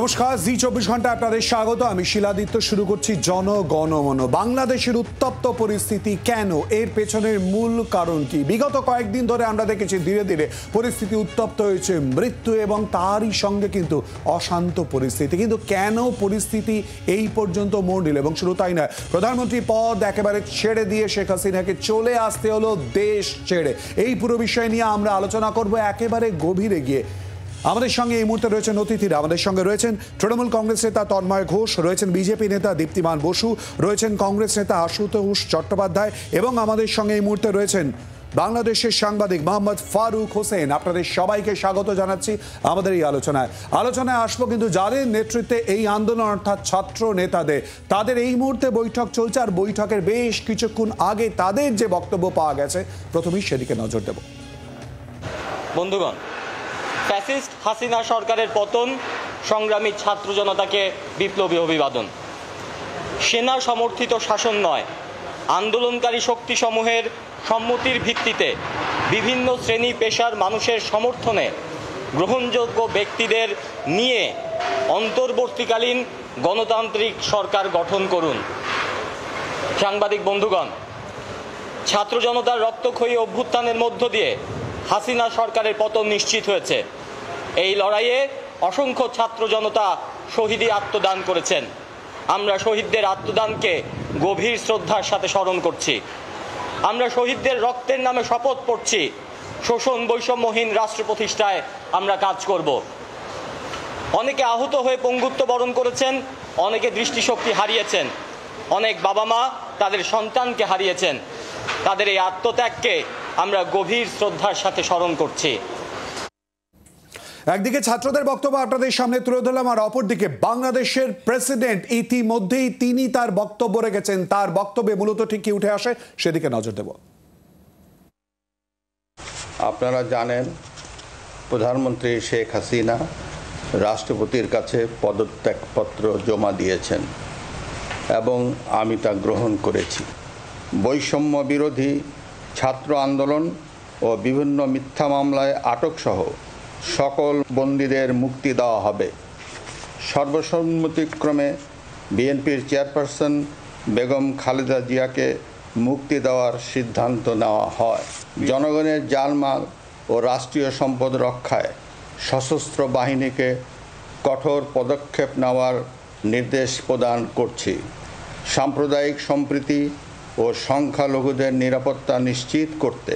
নমস্কার, জি 24 ঘন্টা আপনাদের স্বাগত। আমি শিলাদিত্য। শুরু করছি জনগণমন। বাংলাদেশের উত্তপ্ত পরিস্থিতি কেন, এর পেছনের মূল কারণ কি? বিগত কয়েকদিন ধরে আমরা দেখেছি ধীরে ধীরে পরিস্থিতি উত্তপ্ত হয়েছে, মৃত্যু এবং তারই সঙ্গে কিন্তু অশান্ত পরিস্থিতি। কিন্তু কেন পরিস্থিতি এই পর্যন্ত মোড় নিল? এবং শুধু তাই নয়, প্রধানমন্ত্রী পদ একেবারে ছেড়ে দিয়ে শেখ হাসিনাকে চলে আসতে হলো দেশ ছেড়ে। এই পুরো বিষয় নিয়ে আমরা আলোচনা করব একেবারে গভীরে গিয়ে। আমাদের সঙ্গে এই মুহূর্তে রয়েছেন অতিথিরা। আমাদের সঙ্গে রয়েছেন তৃণমূল কংগ্রেস নেতা তন্ময় ঘোষ, রয়েছেন বিজেপি নেতা দীপ্তিমান বসু, রয়েছেন কংগ্রেস নেতা আশুতোষ চট্টোপাধ্যায় এবং আমাদের সঙ্গে এই মুহূর্তে রয়েছেন বাংলাদেশের সাংবাদিক মোহাম্মদ ফারুক হোসেন। আপনাদের সবাইকে স্বাগত জানাচ্ছি আমাদের এই আলোচনায় আসবো কিন্তু যাদের নেতৃত্বে এই আন্দোলন, অর্থাৎ ছাত্র নেতাদের, তাদের এই মুহূর্তে বৈঠক চলছে। আর বৈঠকের বেশ কিছুক্ষণ আগে তাদের যে বক্তব্য পাওয়া গেছে, প্রথমেই সেদিকে নজর দেব। বন্ধুগণ, ফ্যাসিস্ট হাসিনা সরকারের পতন, সংগ্রামী ছাত্র জনতাকে বিপ্লবী অভিবাদন। সেনা সমর্থিত শাসন নয়, আন্দোলনকারী শক্তিসমূহের সম্মতির ভিত্তিতে বিভিন্ন শ্রেণী পেশার মানুষের সমর্থনে গ্রহণযোগ্য ব্যক্তিদের নিয়ে অন্তর্বর্তীকালীন গণতান্ত্রিক সরকার গঠন করুন। সাংবাদিক বন্ধুগণ, ছাত্র জনতার রক্তক্ষয়ী অভ্যুত্থানের মধ্য দিয়ে হাসিনা সরকারের পতন নিশ্চিত হয়েছে। এই লড়াইয়ে অসংখ্য ছাত্র জনতা শহীদী আত্মদান করেছেন। আমরা শহীদদের আত্মদানকে গভীর শ্রদ্ধার সাথে স্মরণ করছি। আমরা শহীদদের রক্তের নামে শপথ করছি, শোষণ বৈষম্যহীন রাষ্ট্র প্রতিষ্ঠায় আমরা কাজ করব। অনেকে আহত হয়ে পঙ্গুত্ব বরণ করেছেন, অনেকে দৃষ্টিশক্তি হারিয়েছেন, অনেক বাবা মা তাদের সন্তানকে হারিয়েছেন। তাদের এই আত্মত্যাগকে আমরা গভীর শ্রদ্ধার সাথে স্মরণ করছি। একদিকে ছাত্রদের বক্তব্য আপনাদের সামনে তুলে ধরলাম, আর অপরদিকে বাংলাদেশের প্রেসিডেন্ট ইতিমধ্যেই তিনি তার বক্তব্য রেখেছেন। তার বক্তব্যে মূলত ঠিক কি উঠে আসে সেদিকে নজর দেব। আপনারা জানেন, প্রধানমন্ত্রী শেখ হাসিনা রাষ্ট্রপতির কাছে পদত্যাগপত্র জমা দিয়েছেন এবং আমি তা গ্রহণ করেছি। বৈষম্য বিরোধী ছাত্র আন্দোলন ও বিভিন্ন মিথ্যা মামলায় আটকসহ সকল বন্দীদের মুক্তি দেওয়া হবে। সর্বসম্মতিক্রমে বিএনপির চেয়ারপারসন বেগম খালেদা জিয়াকে মুক্তি দেওয়ার সিদ্ধান্ত নেওয়া হয়। জনগণের জানমাল ও রাষ্ট্রীয় সম্পদ রক্ষায় সশস্ত্র বাহিনীকে কঠোর পদক্ষেপ নেওয়ার নির্দেশ প্রদান করছি। সাম্প্রদায়িক সম্প্রীতি ও সংখ্যালঘুদের নিরাপত্তা নিশ্চিত করতে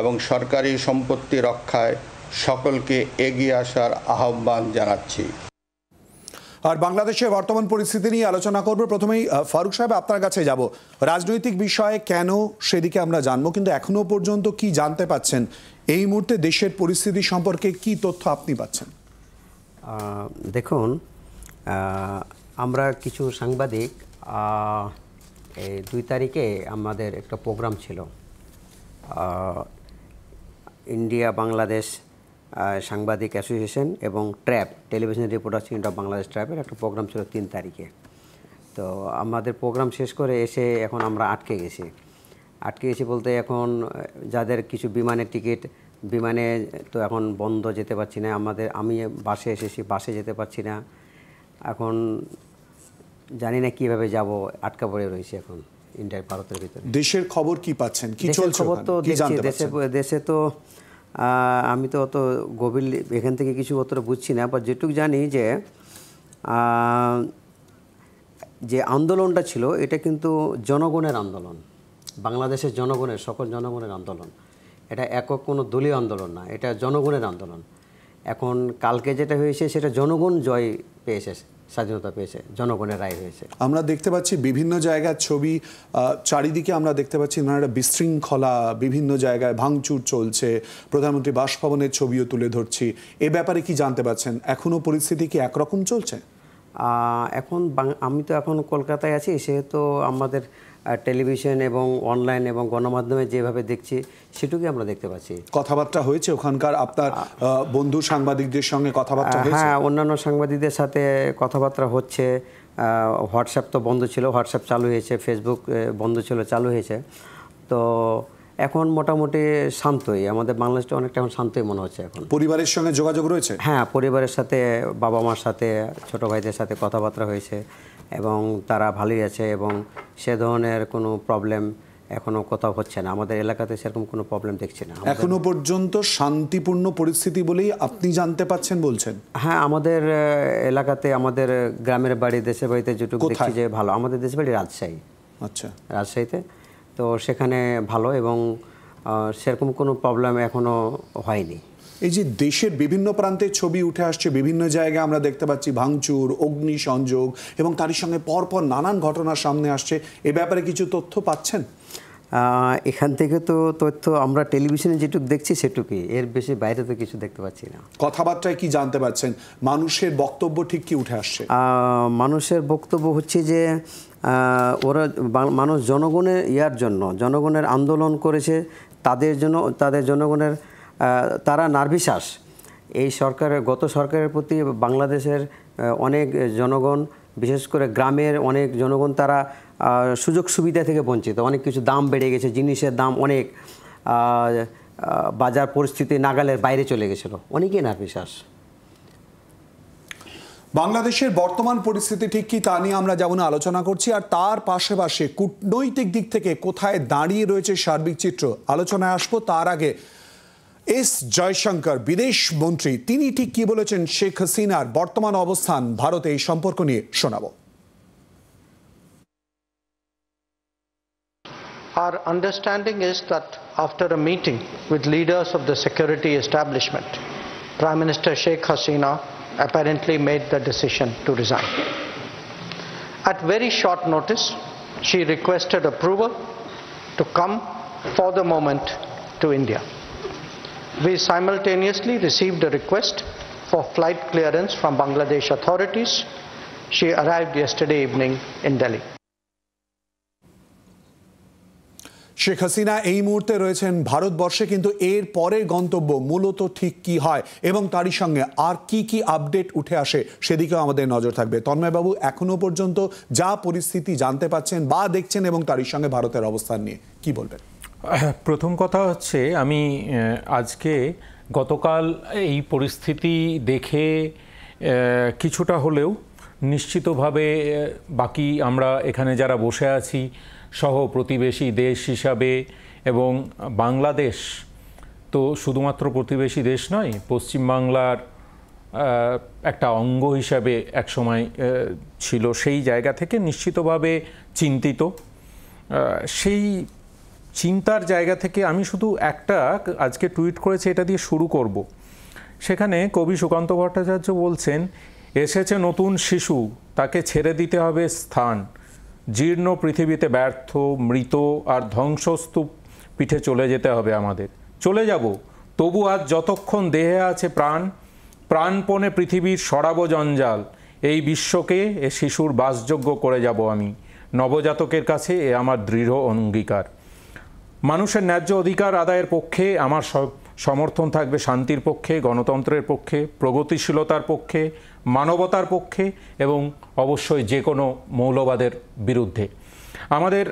এবং সরকারি সম্পত্তি রক্ষায় সকলকে এগিয়ে আসার আহ্বান জানাচ্ছি। আর বাংলাদেশের বর্তমান পরিস্থিতি নিয়ে আলোচনা করব। প্রথমেই ফারুক সাহেব, আপনার কাছে যাব। রাজনৈতিক বিষয়ে কেন সেদিকে আমরা জানবো, কিন্তু এখনো পর্যন্ত কি জানতে পাচ্ছেন এই মুহূর্তে দেশের পরিস্থিতি সম্পর্কে? কি তথ্য আপনি পাচ্ছেন? দেখুন, আমরা কিছু সাংবাদিক 2 তারিখে আমাদের একটা প্রোগ্রাম ছিল, ইন্ডিয়া বাংলাদেশ সাংবাদিক অ্যাসোসিয়েশন এবং TRAP, television reporters unit of Bangladesh ট্র্যাপের একটা প্রোগ্রাম ছিল 3 তারিখে। তো আমাদের প্রোগ্রাম শেষ করে এসে এখন আমরা আটকে গেছি বলতে, এখন যাদের কিছু বিমানের টিকিট, বিমানে তো এখন বন্ধ, যেতে পারছি না। আমি বাসে এসেছি, বাসে যেতে পারছি না। এখন জানি না কিভাবে যাব, আটকা পড়ে রয়েছে এখন ইন্ডিয়ার, ভারতের ভিতরে। দেশের খবর কি পাচ্ছেন? কি চলছে? খবর তো দেশে তো আমি তো অত গভীর এখান থেকে কিছু অতটা বুঝছি না, বা যেটুকু জানি যে আন্দোলনটা ছিল এটা কিন্তু জনগণের আন্দোলন, বাংলাদেশের জনগণের, সকল জনগণের আন্দোলন। এটা একক কোনো দলীয় আন্দোলন না, এটা জনগণের আন্দোলন। এখন কালকে যেটা হয়েছে সেটা জনগণ জয় পেয়েছে, স্বাধীনতা পেয়েছে, জনগণের রায় হয়েছে। আমরা দেখতে পাচ্ছি বিভিন্ন জায়গার ছবি, চারিদিকে আমরা দেখতে পাচ্ছি একটা বিশৃঙ্খলা, বিভিন্ন জায়গায় ভাঙচুর চলছে। প্রধানমন্ত্রী বাসভবনের ছবিও তুলে ধরছি। এ ব্যাপারে কি জানতে পাচ্ছেন? এখনো পরিস্থিতি কি একরকম চলছে? এখন আমি তো এখন কলকাতায় আছি, সেহেতু আমাদের টেলিভিশন এবং অনলাইন এবং গণমাধ্যমে যেভাবে দেখছি সেটুকুই আমরা দেখতে পাচ্ছি। কথাবার্তা হয়েছে ওখানকার আপনার বন্ধু সাংবাদিকদের সঙ্গে? কথাবার্তা হয়েছে? হ্যাঁ, অন্যান্য সাংবাদিকদের সাথে কথাবার্তা হচ্ছে। হোয়াটসঅ্যাপ তো বন্ধ ছিল, হোয়াটসঅ্যাপ চালু হয়েছে, ফেসবুক বন্ধ ছিল, চালু হয়েছে। তো এখন মোটামুটি শান্তই, আমাদের বাংলাদেশটা অনেকটা এখন শান্তই মনে হচ্ছে এখন। পরিবারের সঙ্গে যোগাযোগ রয়েছে? হ্যাঁ, পরিবারের সাথে, বাবা মার সাথে, ছোট ভাইদের সাথে কথাবার্তা হয়েছে এবং তারা ভালোই আছে এবং সে ধরনের কোনো প্রবলেম এখনো কোথাও হচ্ছে না। আমাদের এলাকাতে সেরকম কোনো প্রবলেম দেখছি না এখনো পর্যন্ত। শান্তিপূর্ণ পরিস্থিতি বলেই আপনি জানতে পাচ্ছেন বলছেন? হ্যাঁ, আমাদের এলাকাতে, আমাদের গ্রামের বাড়ি, দেশের বাড়িতে যেটুকু দেখছি যে ভালো। আমাদের দেশের বাড়ি রাজশাহী। আচ্ছা, রাজশাহীতে। তো সেখানে ভালো এবং সেরকম কোনো প্রবলেম এখনো হয়নি। এই যে দেশের বিভিন্ন প্রান্তের ছবি উঠে আসছে, বিভিন্ন জায়গায় আমরা দেখতে পাচ্ছি ভাঙচুর, অগ্নিসংযোগ এবং তারই সঙ্গে পরপর নানান ঘটনা সামনে আসছে, এ ব্যাপারে কিছু তথ্য পাচ্ছেন? এখান থেকে তো তথ্য আমরা টেলিভিশনে যেটুকু দেখছি সেটুকুই, এর বেশি বাইরে তো কিছু দেখতে পাচ্ছি না। কথাবার্তায় কি জানতে পারছেন? মানুষের বক্তব্য ঠিক কি উঠে আসছে? মানুষের বক্তব্য হচ্ছে যে ওরা মানুষ জনগণের জন্য, জনগণের আন্দোলন করেছে, তাদের জন্য, তাদের জনগণের তারা নার্ভিশাস এই সরকারের, গত সরকারের প্রতি বাংলাদেশের অনেক জনগণ, বিশেষ করে গ্রামের অনেক জনগণ, তারা সুযোগ সুবিধা থেকে বঞ্চিত। অনেক কিছু দাম বেড়ে গেছে, জিনিসের দাম অনেক, বাজার পরিস্থিতি নাগালের বাইরে চলে গেছিলো, অনেকেই নার্ভিশাস। বাংলাদেশের বর্তমান পরিস্থিতি ঠিক কি তা নিয়ে আমরা যেমন আলোচনা করছি, আর তার পাশে কূটনৈতিক দিক থেকে কোথায় দাঁড়িয়ে রয়েছে সার্বিক চিত্র আলোচনায় আসবো। তার আগে এস জয়শঙ্কর বিদেশ মন্ত্রী, তিনি ঠিক কি বলেছেন শেখ হাসিনার বর্তমান অবস্থান ভারতে, এই সম্পর্ক নিয়ে শোনাবো। Our understanding is that after a meeting with leaders of the security establishment, Prime Minister Sheikh Hasina apparently made the decision to resign. At very short notice, she requested approval to come for the moment to India. We simultaneously received a request for flight clearance from Bangladesh authorities. She arrived yesterday evening in Delhi. Sheikh Hasina এই মুহূর্তে রয়েছেন ভারতবর্ষে, কিন্তু এর পরের গন্তব্য মূলত ঠিক কি হয় এবং তারই সঙ্গে আর কি কি আপডেট উঠে আসে সেদিকেও আমাদের নজর থাকবে। তন্ময়বাবু, এখনো পর্যন্ত যা পরিস্থিতি জানতে পাচ্ছেন বা দেখছেন এবং তারই সঙ্গে ভারতের অবস্থান নিয়ে কি বলবেন? প্রথম কথা হচ্ছে, আমি আজকে গতকাল এই পরিস্থিতি দেখে কিছুটা হলেও নিশ্চিতভাবে বাকি আমরা এখানে যারা বসে আছি সহ প্রতিবেশী দেশ হিসাবে, এবং বাংলাদেশ তো শুধুমাত্র প্রতিবেশী দেশ নয়, পশ্চিমবাংলার একটা অঙ্গ হিসাবে একসময় ছিল, সেই জায়গা থেকে নিশ্চিতভাবে চিন্তিত। সেই চিন্তার জায়গা থেকে আমি শুধু একটা আজকে টুইট করেছি, এটা দিয়ে শুরু করব। সেখানে কবি সুকান্ত ভট্টাচার্য বলছেন, এসেছে নতুন শিশু, তাকে ছেড়ে দিতে হবে স্থান, জীর্ণ পৃথিবীতে ব্যর্থ, মৃত আর ধ্বংসস্তূপ পিঠে চলে যেতে হবে আমাদের। চলে যাব, তবু আজ যতক্ষণ দেহে আছে প্রাণ, প্রাণপণে পৃথিবীর সরাব জঞ্জাল, এই বিশ্বকে এ শিশুর বাসযোগ্য করে যাব আমি, নবজাতকের কাছে এ আমার দৃঢ় অঙ্গীকার। মানুষের ন্যায্য অধিকার আদায়ের পক্ষে আমার সমর্থন থাকবে, শান্তির পক্ষে, গণতন্ত্রের পক্ষে, প্রগতিশীলতার পক্ষে, মানবতার পক্ষে এবং অবশ্যই যে কোনো মৌলবাদের বিরুদ্ধে। আমাদের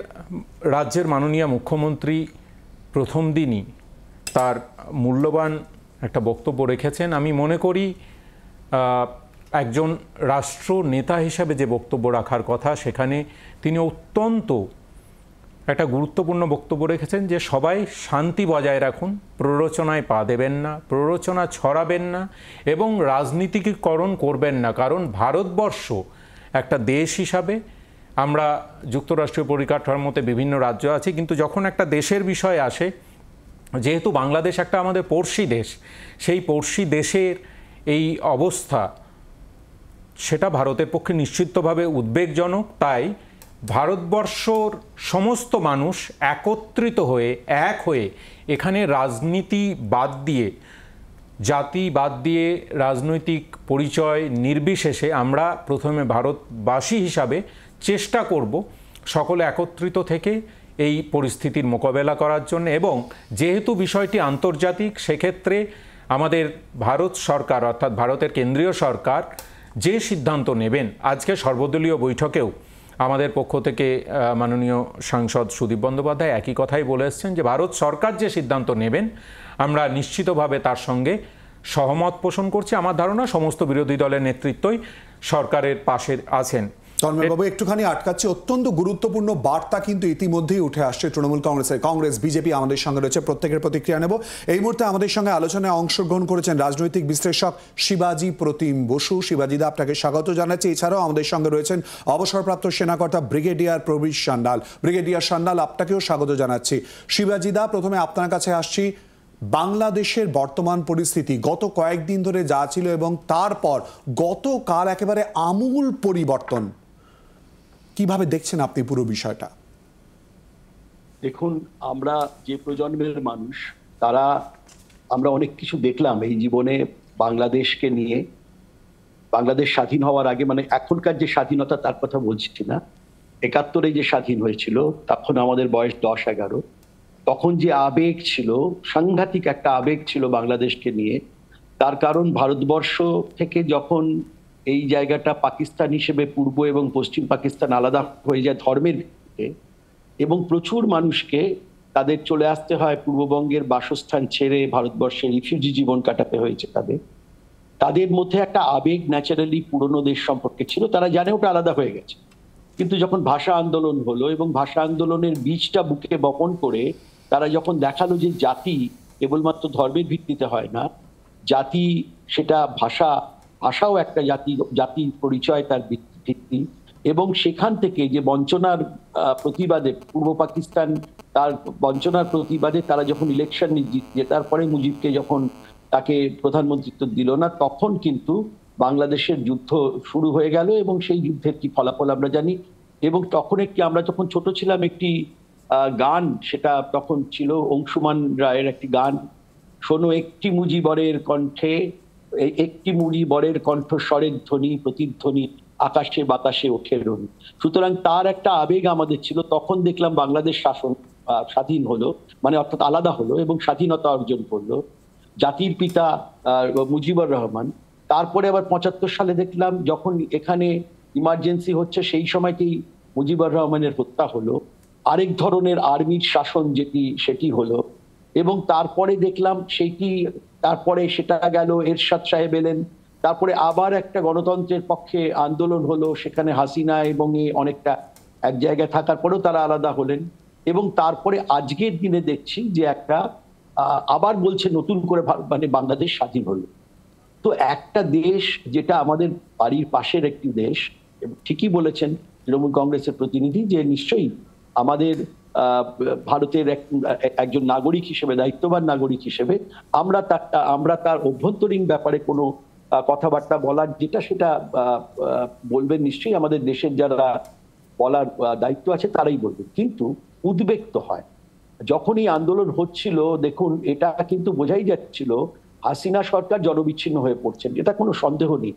রাজ্যের মাননীয় মুখ্যমন্ত্রী প্রথম দিনই তার মূল্যবান একটা বক্তব্য রেখেছেন। আমি মনে করি একজন রাষ্ট্র নেতা হিসাবে যে বক্তব্য রাখার কথা, সেখানে তিনি অত্যন্ত একটা গুরুত্বপূর্ণ বক্তব্য রেখেছেন যে সবাই শান্তি বজায় রাখুন, প্ররোচনায় পা দেবেন না, প্ররোচনা ছড়াবেন না এবং রাজনীতিকীকরণ করবেন না। কারণ ভারতবর্ষ একটা দেশ হিসাবে, আমরা যুক্তরাষ্ট্রীয় পরিকাঠামোতে বিভিন্ন রাজ্য আছে, কিন্তু যখন একটা দেশের বিষয় আসে, যেহেতু বাংলাদেশ একটা আমাদের পড়শি দেশ, সেই পড়শি দেশের এই অবস্থা, সেটা ভারতের পক্ষে নিশ্চিতভাবে উদ্বেগজনক। তাই ভারতবর্ষর সমস্ত মানুষ একত্রিত হয়ে, এক হয়ে, এখানে রাজনীতি বাদ দিয়ে, জাতি বাদ দিয়ে, রাজনৈতিক পরিচয় নির্বিশেষে আমরা প্রথমে ভারতবাসী হিসাবে চেষ্টা করব সকলে একত্রিত থেকে এই পরিস্থিতির মোকাবেলা করার জন্য। এবং যেহেতু বিষয়টি আন্তর্জাতিক, সেক্ষেত্রে আমাদের ভারত সরকার, অর্থাৎ ভারতের কেন্দ্রীয় সরকার যে সিদ্ধান্ত নেবেন, আজকে সর্বদলীয় বৈঠকেও আমাদের পক্ষ থেকে মাননীয় সাংসদ সুদীপ বন্দ্যোপাধ্যায় একই কথাই বলে এসছেন যে ভারত সরকার যে সিদ্ধান্ত নেবেন আমরা নিশ্চিতভাবে তার সঙ্গে সহমত পোষণ করছি। আমার ধারণা সমস্ত বিরোধী দলের নেতৃত্বই সরকারের পাশে আছেন। তন্ময়বাবু, একটুখানি আটকাচ্ছি, অত্যন্ত গুরুত্বপূর্ণ বার্তা কিন্তু ইতিমধ্যেই উঠে আসছে তৃণমূল কংগ্রেসের। কংগ্রেস, বিজেপি আমাদের সঙ্গে রয়েছে, প্রত্যেকের প্রতিক্রিয়া নেব। এই মুহূর্তে আমাদের সঙ্গে আলোচনায় অংশগ্রহণ করেছেন রাজনৈতিক বিশ্লেষক শিবাজি প্রতিম বসু। শিবাজিদা, আপনাকে স্বাগত জানাচ্ছি। এছাড়াও আমাদের সঙ্গে রয়েছেন অবসরপ্রাপ্ত সেনাকর্তা ব্রিগেডিয়ার প্রবীর সান্যাল। ব্রিগেডিয়ার সান্যাল, আপনাকেও স্বাগত জানাচ্ছি। শিবাজিদা, প্রথমে আপনার কাছে আসছি। বাংলাদেশের বর্তমান পরিস্থিতি গত কয়েকদিন ধরে যা ছিল এবং তারপর গতকাল একেবারে আমূল পরিবর্তন, কিভাবে দেখছেন আপনি পুরো বিষয়টা? দেখুন, আমরা যে প্রজন্মের মানুষ তারা আমরা অনেক কিছু দেখলাম এই জীবনে বাংলাদেশকে নিয়ে। বাংলাদেশ স্বাধীন হওয়ার আগে, মানে এখনকার যে স্বাধীনতা তার কথা বলছি না, ৭১-এ যে স্বাধীন হয়েছিল তখন আমাদের বয়স 10-11। তখন যে আবেগ ছিল, সাংঘাতিক একটা আবেগ ছিল বাংলাদেশকে নিয়ে। তার কারণ ভারতবর্ষ থেকে যখন এই জায়গাটা পাকিস্তান হিসেবে পূর্ব এবং পশ্চিম পাকিস্তান আলাদা হয়ে যায় ধর্মের ভিত্তিতে, এবং প্রচুর মানুষকে তাদের চলে আসতে হয় পূর্ববঙ্গের বাসস্থান ছেড়ে ভারতবর্ষে রিফিউজি জীবন কাটাতে হয়েছে তাদের মধ্যে একটা আবেগ ন্যাচারালি পুরনো দেশ সম্পর্কে ছিল। তারা জানে ওটা আলাদা হয়ে গেছে। কিন্তু যখন ভাষা আন্দোলন হলো এবং ভাষা আন্দোলনের বীজটা বুকে বপন করে তারা যখন দেখালো যে জাতি কেবলমাত্র ধর্মের ভিত্তিতে হয় না, জাতি সেটা ভাষাও একটা জাতির পরিচয়, তার ভিত্তি। এবং সেখান থেকে যে বঞ্চনার প্রতিবাদে পূর্ব পাকিস্তান তার বঞ্চনার প্রতিবাদে তারা যখন ইলেকশন জেতার পরে মুজিবকে যখন তাকে প্রধানমন্ত্রিত্ব দিল না, তখন কিন্তু বাংলাদেশের যুদ্ধ শুরু হয়ে গেল এবং সেই যুদ্ধের কি ফলাফল আমরা জানি। এবং তখন আমরা যখন ছোট ছিলাম, একটি গান, সেটা তখন ছিল অংশুমান রায়ের একটি গান, শোনো একটি মুজিবরের কণ্ঠে, একটি মুজিবরের কণ্ঠস্বরের ধ্বনি প্রতিধ্বনি আকাশে বাতাসে ওঠে রনি। সুতরাং তার একটা আবেগ আমাদের ছিল। তখন দেখলাম বাংলাদেশ স্বাধীন হলো, মানে অর্থাৎ আলাদা হলো এবং স্বাধীনতা অর্জন করলো জাতির পিতা মুজিবুর রহমান। তারপরে আবার ৭৫ সালে দেখলাম যখন এখানে ইমার্জেন্সি হচ্ছে, সেই সময়তেই মুজিবুর রহমানের হত্যা হলো। আরেক ধরনের আর্মির শাসন সেটি হলো। এবং তারপরে দেখলাম তারপরে সেটা গেল, এরশাদ সাহেব এলেন। তারপরে আবার একটা গণতন্ত্রের পক্ষে আন্দোলন হলো, সেখানে হাসিনা এবং অনেকটা এক জায়গায় থাকার পরেও তারা আলাদা হলেন। এবং তারপরে আজকের দিনে দেখছি যে একটা আবার বলছে নতুন করে মানে বাংলাদেশ স্বাধীন হলো। তো একটা দেশ যেটা আমাদের বাড়ির পাশের একটি দেশ, ঠিকই বলেছেন তৃণমূল কংগ্রেসের প্রতিনিধি যে নিশ্চয়ই আমাদের ভারতের একজন নাগরিক হিসেবে, দায়িত্ববান নাগরিক হিসেবে আমরা তার অভ্যন্তরীণ ব্যাপারে কোনো কথাবার্তা বলার সেটা বলবেন নিশ্চয়ই আমাদের দেশের যারা বলার দায়িত্ব আছে তারাই বলবেন। কিন্তু উদ্বেগ তো হয় যখনই আন্দোলন হচ্ছিল। দেখুন, এটা কিন্তু বোঝাই যাচ্ছিল হাসিনা সরকার জনবিচ্ছিন্ন হয়ে পড়ছেন, এটা কোনো সন্দেহ নেই।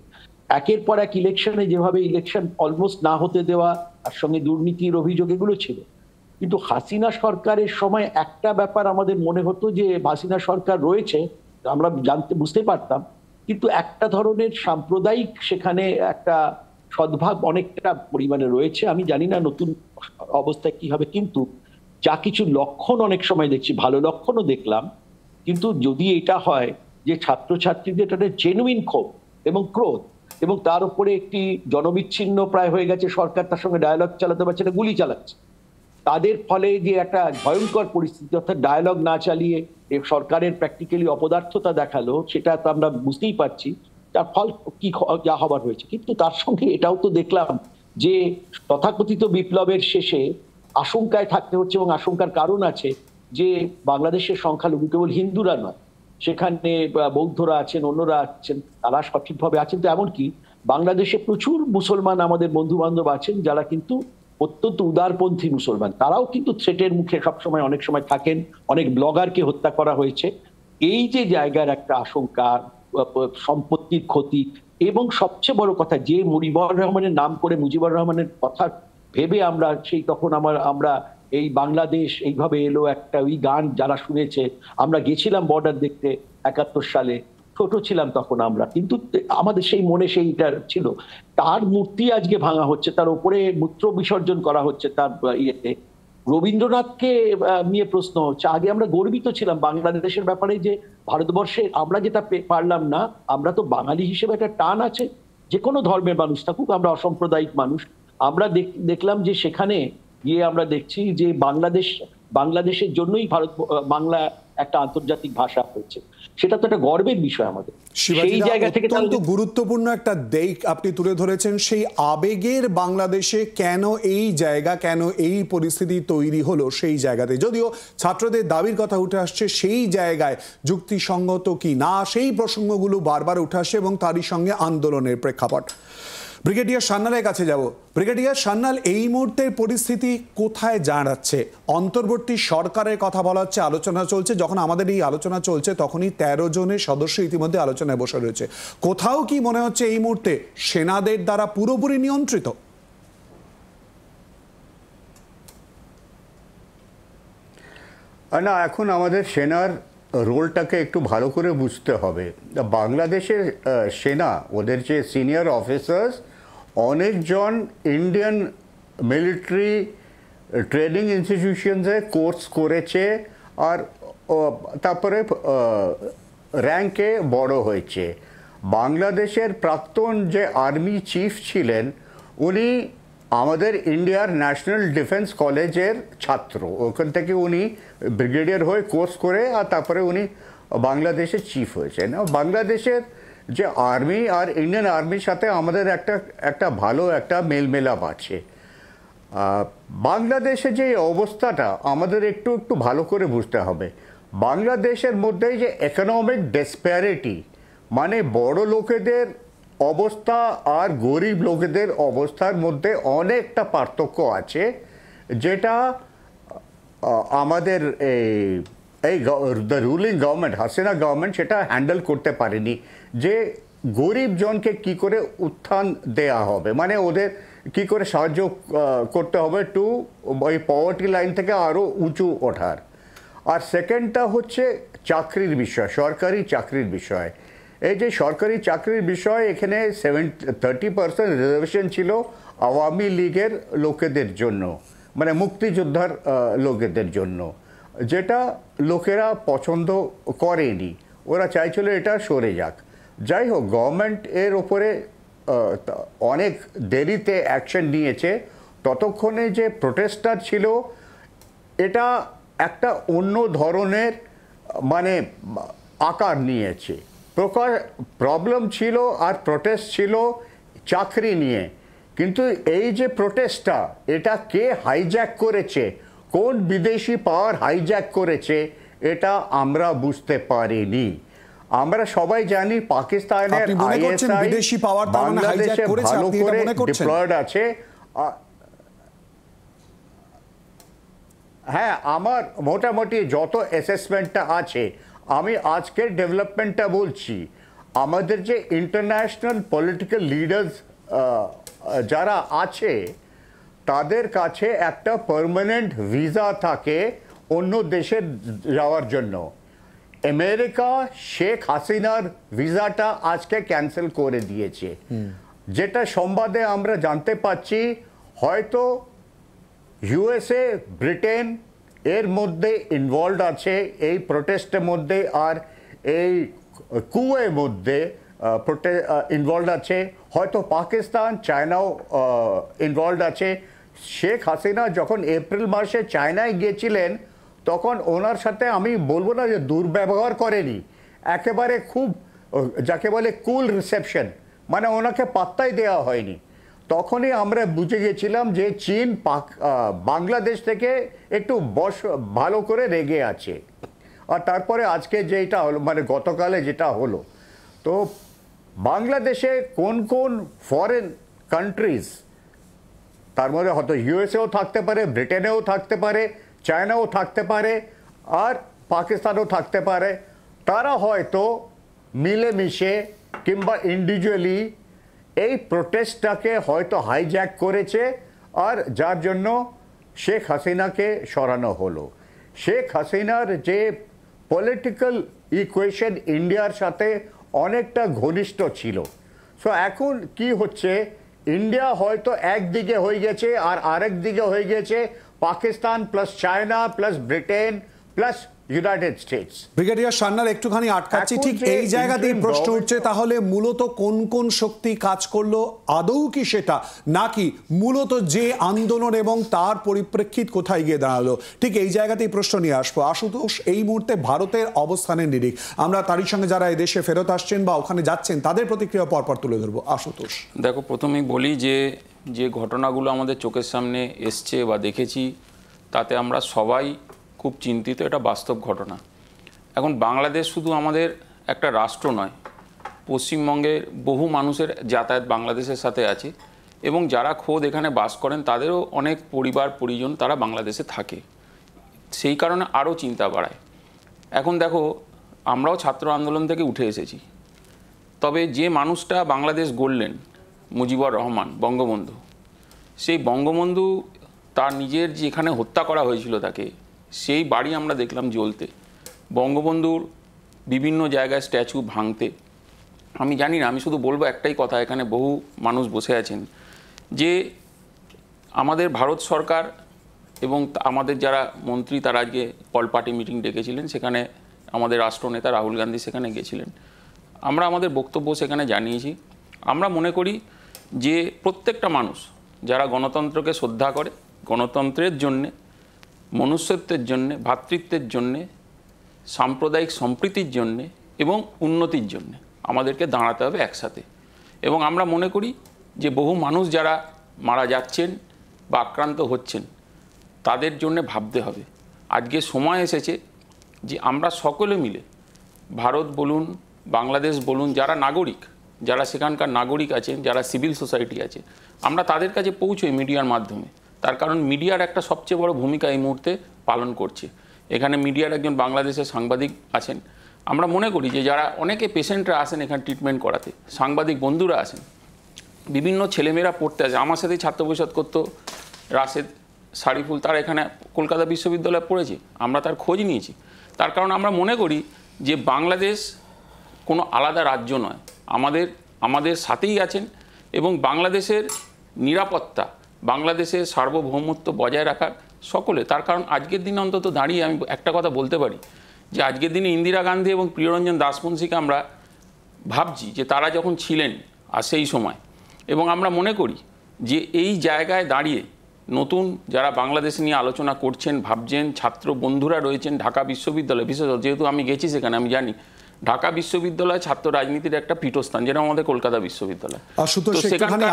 একের পর এক ইলেকশনে যেভাবে ইলেকশন অলমোস্ট না হতে দেওয়া, তার সঙ্গে দুর্নীতির অভিযোগ এগুলো ছিল। কিন্তু হাসিনা সরকারের সময় একটা ব্যাপার আমাদের মনে হতো যে হাসিনা সরকার রয়েছে, আমরা বুঝতে পারতাম, কিন্তু একটা ধরনের সাম্প্রদায়িক সেখানে একটা সদ্ভাব অনেকটা পরিমাণে রয়েছে। আমি জানি না নতুন অবস্থায় কি হবে, কিন্তু যা কিছু লক্ষণ অনেক সময় দেখছি, ভালো লক্ষণও দেখলাম। কিন্তু যদি এটা হয় যে ছাত্রছাত্রীদের একটা জেনুইন ক্ষোভ এবং ক্রোধ, এবং তার উপরে একটি জনবিচ্ছিন্ন প্রায় হয়ে গেছে সরকার, তার সঙ্গে ডায়ালগ চালাতে পারছে না, গুলি চালাচ্ছে, তাদের ফলে যে একটা ভয়ঙ্কর পরিস্থিতি, অর্থাৎ ডায়ালগ না চালিয়ে সরকারের প্র্যাকটিক্যালি অপদার্থতা দেখালো, সেটা তো আমরা বুঝতেই পারছি তার ফল কি যা হবার হয়েছে। কিন্তু তার সঙ্গে এটাও তো দেখলাম যে তথাকথিত বিপ্লবের শেষে আশঙ্কায় থাকতে হচ্ছে, এবং আশঙ্কার কারণ আছে যে বাংলাদেশের সংখ্যালঘু কেবল হিন্দুরা নয়, সেখানে বৌদ্ধরা আছেন, অন্যরা আছেন, তারা সঠিকভাবে আছেন। তো এমনকি বাংলাদেশে প্রচুর মুসলমান আমাদের বন্ধু বান্ধব আছেন যারা কিন্তু অত্যন্ত উদারপন্থী মুসলমান, তারাও কিন্তু থ্রেটের মুখে সবসময় অনেক সময় থাকেন। অনেক ব্লগারকে হত্যা করা হয়েছে। এই যে জায়গার একটা আশঙ্কা, সম্পত্তির ক্ষতি, এবং সবচেয়ে বড় কথা যে মুজিবুর রহমানের নাম করে মুজিবুর রহমানের কথা ভেবে আমরা তখন আমরা এই বাংলাদেশ এইভাবে এলো একটা, ওই গান যারা শুনেছে, আমরা গেছিলাম বর্ডার দেখতে ৭১ সালে, ছোট ছিলাম তখন আমরা, কিন্তু আমাদের সেই মনে সেইটা ছিল। তার মূর্তি আজকে ভাঙা হচ্ছে, তার উপরে মূত্র বিসর্জন করা হচ্ছে তার ইয়েতে। রবীন্দ্রনাথকে নিয়ে প্রশ্ন হচ্ছে। আগে আমরা গর্বিত ছিলাম বাংলাদেশের ব্যাপারে যে ভারতবর্ষে আমরা যেটা পারলাম না, আমরা তো বাঙালি হিসেবে একটা টান আছে, যে কোনো ধর্মের মানুষ থাকুক, আমরা অসাম্প্রদায়িক মানুষ। আমরা দেখলাম যে সেখানে গিয়ে আমরা দেখছি যে বাংলাদেশের জন্যই বাংলা একটা আন্তর্জাতিক ভাষা হচ্ছে। সেটা তো একটা গর্বের বিষয় আমাদের। সেই জায়গা থেকে অত্যন্ত গুরুত্বপূর্ণ একটা দিক আপনি তুলে ধরেছেন, সেই আবেগের বাংলাদেশে কেন এই জায়গা, কেন এই পরিস্থিতি তৈরি হলো সেই জায়গাতে। যদিও ছাত্রদের দাবির কথা উঠে আসছে, সেই জায়গায় যুক্তিসঙ্গত কি না সেই প্রসঙ্গগুলো বারবার উঠে আসছে এবং তারই সঙ্গে আন্দোলনের প্রেক্ষাপট। ব্রিগেডিয়ার সান্যালের কাছে যাব। ব্রিগেডিয়ার সান্যাল, এই মুহূর্তের পরিস্থিতি কোথায় দাঁড়াচ্ছে? অন্তর্বর্তী সরকারের কথা বলা হচ্ছে, আলোচনা চলছে। যখন আমাদের এই আলোচনা চলছে তখনই 13 জনের সদস্য ইতিমধ্যে আলোচনায় বসে রয়েছে। কোথাও কি মনে হচ্ছে এই মুহূর্তে সেনাদের দ্বারা পুরোপুরি নিয়ন্ত্রিত? না, এখন আমাদের সেনার রোলটাকে একটু ভালো করে বুঝতে হবে। বাংলাদেশের সেনা, ওদের যে সিনিয়র অফিসার্স, অনেকজন ইন্ডিয়ান মিলিটারি ট্রেনিং ইনস্টিটিউশনসে কোর্স করেছে আর তারপরে র্যাঙ্কে বড় হয়েছে। বাংলাদেশের প্রাক্তন যে আর্মি চিফ ছিলেন, উনি আমাদের ইন্ডিয়ার ন্যাশনাল ডিফেন্স কলেজের ছাত্র। ওখান থেকে উনি ব্রিগেডিয়ার হয়ে কোর্স করে আর তারপরে উনি বাংলাদেশের চিফ হয়েছেন। বাংলাদেশের যে আর্মি আর ইন্ডিয়ান আর্মির সাথে আমাদের একটা ভালো একটা মেলমেলাপ আছে। বাংলাদেশে যে অবস্থাটা আমাদের একটু ভালো করে বুঝতে হবে। বাংলাদেশের মধ্যে যে ইকোনমিক ডিসপ্যারিটি, মানে বড় লোকেদের অবস্থা আর গরিব লোকেদের অবস্থার মধ্যে অনেকটা পার্থক্য আছে, যেটা আমাদের এই রুলিং গভর্নমেন্ট, হাসিনা গভর্নমেন্ট, সেটা হ্যান্ডেল করতে পারেনি। যে গরিব জনকে কি করে উত্থান দেয়া হবে, মানে ওদের কি করে সাহায্য করতে হবে টু ওই পভার্টি লাইন থেকে আরও উঁচু ওঠার। আর সেকেন্ডটা হচ্ছে চাকরির বিষয়, সরকারি চাকরির বিষয়। এই যে সরকারি চাকরির বিষয়, এখানে 30% রিজার্ভেশন ছিল আওয়ামী লীগের লোকেদের জন্য, মানে মুক্তিযোদ্ধার লোকেদের জন্য, যেটা লোকেরা পছন্দ করেনি। ওরা চাইছিল এটা সরে যাক। যাই হোক, গভর্নমেন্ট এর ওপরে অনেক দেরিতে অ্যাকশন নিয়েছে। ততক্ষণে যে প্রোটেস্টার ছিল, এটা একটা অন্য ধরনের মানে আকার নিয়েছে। প্রবলেম ছিল আর প্রোটেস্ট ছিল চাকরি নিয়ে, কিন্তু এই যে প্রোটেস্টটা, এটা কে হাইজ্যাক করেছে, কোন বিদেশি পাওয়ার হাইজ্যাক করেছে, এটা আমরা বুঝতে পারিনি। আমরা সবাই জানি পাকিস্তানের আইএসআই বাংলাদেশে ভালো করে ডিপ্লয়েড আছে। হ্যাঁ, আমার মোটামুটি যত অ্যাসেসমেন্টটা আছে, আমি আজকের ডেভেলপমেন্টটা বলছি। আমাদের যে ইন্টারন্যাশনাল পলিটিক্যাল লিডার্স যারা আছে, তাদের কাছে একটা পার্মানেন্ট ভিসা থাকে অন্য দেশে যাওয়ার জন্য। আমেরিকা শেখ হাসিনার ভিসাটা আজকে ক্যান্সেল করে দিয়েছে, যেটা সংবাদে আমরা জানতে পাচ্ছি। হয়তো ইউএসএ, ব্রিটেন এর মধ্যে ইনভলভড আছে এই প্রোটেস্টের মধ্যে, আর এই কুয়ের মধ্যে ইনভলভড আছে। হয়তো পাকিস্তান, চায়নাও ইনভলভড আছে। শেখ হাসিনা যখন এপ্রিল মাসে চায়নায় গিয়েছিলেন, তখন ওনার সাথে আমি বলবো না যে দুর্ব্যবহার করেনি, একেবারে খুব যাকে বলে কুল রিসেপশন, মানে ওনাকে পাত্তাই দেওয়া হয়নি। তখনই আমরা বুঝে গেছিলাম যে চীন বাংলাদেশ থেকে একটু ভালো করে রেগে আছে। আর তারপরে আজকে যেটা হলো, মানে গতকালে যেটা হলো, তো বাংলাদেশে কোন কোন ফরেন কান্ট্রিজ, তার মধ্যে হয়তো ইউএসএও থাকতে পারে, ব্রিটেনেও থাকতে পারে, চায়নাও থাকতে পারে, আর পাকিস্তানও থাকতে পারে, তারা হয়তো মিলেমিশে কিংবা ইন্ডিভিজুয়ালি এই প্রোটেস্টটাকে হয়তো হাইজ্যাক করেছে, আর যার জন্য শেখ হাসিনাকে সরানো হলো। শেখ হাসিনার যে পলিটিক্যাল ইকুয়েশন ইন্ডিয়ার সাথে অনেকটা ঘনিষ্ঠ ছিল। সো এখন কি হচ্ছে, ইন্ডিয়া হয়তো একদিকে হয়ে গেছে আর আরেক দিকে হয়ে গেছে Pakistan plus China plus Britain plus United states. Brigadier Sanyal, একটুখানি আটকাচ্ছি, ঠিক এই জায়গাতেই প্রশ্ন উঠছে, তাহলে মূলত কোন কোন শক্তি কাজ করলো, আদৌ কি সেটা, নাকি মূলত যে আন্দোলন এবং তার পরিপ্রেক্ষিত কোথায় গিয়ে দাঁড়ালো, ঠিক এই জায়গাতেই প্রশ্ন নিয়ে আসবো। আশুতোষ, এই মুহূর্তে ভারতের অবস্থানের নিরিখ আমরা তারই সঙ্গে যারা এই দেশে ফেরত আসছেন বা ওখানে যাচ্ছেন তাদের প্রতিক্রিয়া পরপর তুলে ধরবো। আশুতোষ, দেখো, প্রথমেই বলি যে ঘটনাগুলো আমাদের চোখের সামনে এসছে বা দেখেছি, তাতে আমরা সবাই খুব চিন্তিত। এটা বাস্তব ঘটনা। এখন বাংলাদেশ শুধু আমাদের একটা রাষ্ট্র নয়, পশ্চিমবঙ্গের বহু মানুষের যাতায়াত বাংলাদেশের সাথে আছে, এবং যারা খোদ এখানে বাস করেন তাদেরও অনেক পরিবার পরিজন তারা বাংলাদেশে থাকে। সেই কারণে আরও চিন্তা বাড়ায়। এখন দেখো, আমরাও ছাত্র আন্দোলন থেকে উঠে এসেছি, তবে যে মানুষটা বাংলাদেশ গড়লেন, মুজিবুর রহমান, বঙ্গবন্ধু, সেই বঙ্গবন্ধু তার নিজের যেখানে হত্যা করা হয়েছিল তাকে, সেই বাড়ি আমরা দেখলাম জ্বলতে, বঙ্গবন্ধুর বিভিন্ন জায়গায় স্ট্যাচু ভাঙতে। আমি জানি না, আমি শুধু বলবো একটাই কথা, এখানে বহু মানুষ বসে আছেন, যে আমাদের ভারত সরকার এবং আমাদের যারা মন্ত্রী তারা আজকে অল পার্টি মিটিং ডেকেছিলেন, সেখানে আমাদের রাষ্ট্রনেতা রাহুল গান্ধী সেখানে গেছিলেন। আমরা আমাদের বক্তব্য সেখানে জানিয়েছি। আমরা মনে করি যে প্রত্যেকটা মানুষ যারা গণতন্ত্রকে শ্রদ্ধা করে, গণতন্ত্রের জন্যে, মনুষ্যত্বের জন্যে, ভ্রাতৃত্বের জন্যে, সাম্প্রদায়িক সম্প্রীতির জন্যে এবং উন্নতির জন্যে আমাদেরকে দাঁড়াতে হবে একসাথে। এবং আমরা মনে করি যে বহু মানুষ যারা মারা যাচ্ছেন বা আক্রান্ত হচ্ছেন তাদের জন্যে ভাবতে হবে। আজকে সময় এসেছে যে আমরা সকলে মিলে, ভারত বলুন, বাংলাদেশ বলুন, যারা নাগরিক, যারা সেখানকার নাগরিক আছেন, যারা সিভিল সোসাইটি আছে, আমরা তাদের কাছে পৌঁছোই মিডিয়ার মাধ্যমে। তার কারণ মিডিয়ার একটা সবচেয়ে বড় ভূমিকা এই মুহূর্তে পালন করছে। এখানে মিডিয়ার একজন বাংলাদেশের সাংবাদিক আছেন। আমরা মনে করি যে যারা অনেকে পেশেন্টরা আসেন এখানে ট্রিটমেন্ট করাতে, সাংবাদিক বন্ধুরা আসেন, বিভিন্ন ছেলেমেয়েরা পড়তে আসে। আমার সাথেই ছাত্র পরিষদ করতো রাশেদ, সারিফুল, তারা এখানে কলকাতা বিশ্ববিদ্যালয়ে পড়েছে, আমরা তার খোঁজ নিয়েছি। তার কারণ আমরা মনে করি যে বাংলাদেশ কোনো আলাদা রাজ্য নয়, আমাদের সাথেই আছেন, এবং বাংলাদেশের নিরাপত্তা, বাংলাদেশের সার্বভৌমত্ব বজায় রাখার সকলে। তার কারণ আজকের দিনে অন্তত দাঁড়িয়ে আমি একটা কথা বলতে পারি যে আজকের দিনে ইন্দিরা গান্ধী এবং প্রিয়রঞ্জন দাসমুন্সিকে আমরা ভাবছি যে তারা যখন ছিলেন আর সেই সময়, এবং আমরা মনে করি যে এই জায়গায় দাঁড়িয়ে নতুন যারা বাংলাদেশ নিয়ে আলোচনা করছেন, ভাবছেন, ছাত্র বন্ধুরা রয়েছেন ঢাকা বিশ্ববিদ্যালয়, বিশেষত যেহেতু আমি গেছি সেখানে, আমি জানি ঢাকা বিশ্ববিদ্যালয় ছাত্র রাজনীতির একটা পীঠস্থান, যেটা আমাদের কলকাতা বিশ্ববিদ্যালয়। সেখানকার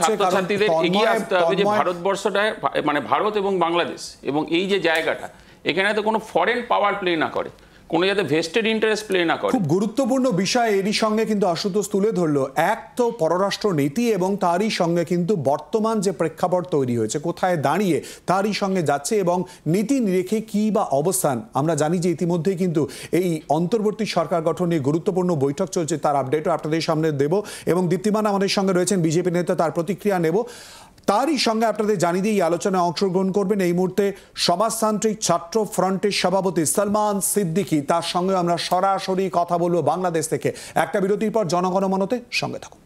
ছাত্রছাত্রীদের এগিয়ে আসতে হবে যে ভারতবর্ষটায়, মানে ভারত এবং বাংলাদেশ এবং এই যে জায়গাটা, এখানে তো কোনো ফরেন পাওয়ার প্লে না করে, কোনো যাতে ভেস্টেড ইন্টারেস্ট প্লে না করে। খুব গুরুত্বপূর্ণ বিষয় এরই সঙ্গে কিন্তু আশুতোষ তুলে ধরলো। এক তো পররাষ্ট্র নীতি এবং তারই সঙ্গে কিন্তু বর্তমান যে প্রেক্ষাপট তৈরি হয়েছে, কোথায় দাঁড়িয়ে তারই সঙ্গে যাচ্ছে এবং নীতি নিরেখে কি বা অবস্থান। আমরা জানি যে ইতিমধ্যেই কিন্তু এই অন্তর্বর্তী সরকার গঠন নিয়ে গুরুত্বপূর্ণ বৈঠক চলছে, তার আপডেটও আপনাদের সামনে দেব, এবং দীপ্তিমান আমাদের সঙ্গে রয়েছেন বিজেপি নেতা, তার প্রতিক্রিয়া নেব। তারই সঙ্গে আপনাদের জানিয়ে দিয়ে এই আলোচনায় অংশগ্রহণ করবেন এই মুহূর্তে সমাজতান্ত্রিক ছাত্র ফ্রন্টের সভাপতি সালমান সিদ্দিকী। তার সঙ্গে আমরা সরাসরি কথা বলবো বাংলাদেশ থেকে। একটা বিরতির পর জনগণমনতে সঙ্গে থাকুন।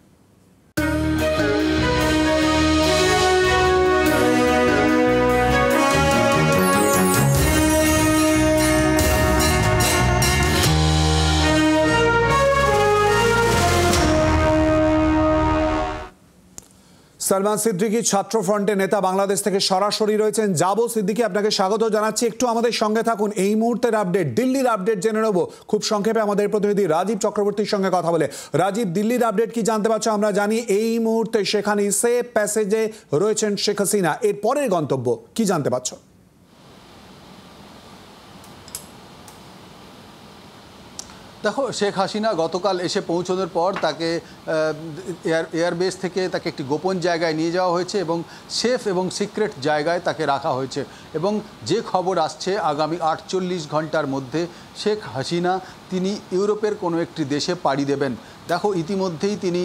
সালমান সিদ্দিকী ছাত্র ফ্রন্টের নেতা, বাংলাদেশ থেকে সরাসরি রয়েছেন। যাবো সিদ্দিকী, আপনাকে স্বাগত জানাচ্ছি, একটু আমাদের সঙ্গে থাকুন। এই মুহূর্তের আপডেট, দিল্লির আপডেট জেনে নেব খুব সংক্ষেপে আমাদের প্রতিনিধি রাজীব চক্রবর্তীর সঙ্গে কথা বলে। রাজীব, দিল্লির আপডেট কি জানতে পারছো? আমরা জানি এই মুহূর্তে সেখানে সেফ প্যাসেজে রয়েছেন শেখ হাসিনা, এর পরের গন্তব্য কি জানতে পারছো? দেখো, শেখ হাসিনা গতকাল এসে পৌঁছানোর পর তাকে এয়ারবেস থেকে তাকে একটি গোপন জায়গায় নিয়ে যাওয়া হয়েছে এবং সেফ এবং সিক্রেট জায়গায় তাকে রাখা হয়েছে। এবং যে খবর আসছে আগামী 48 ঘন্টার মধ্যে শেখ হাসিনা তিনি ইউরোপের কোনো একটি দেশে পাড়ি দেবেন। দেখো, ইতিমধ্যেই তিনি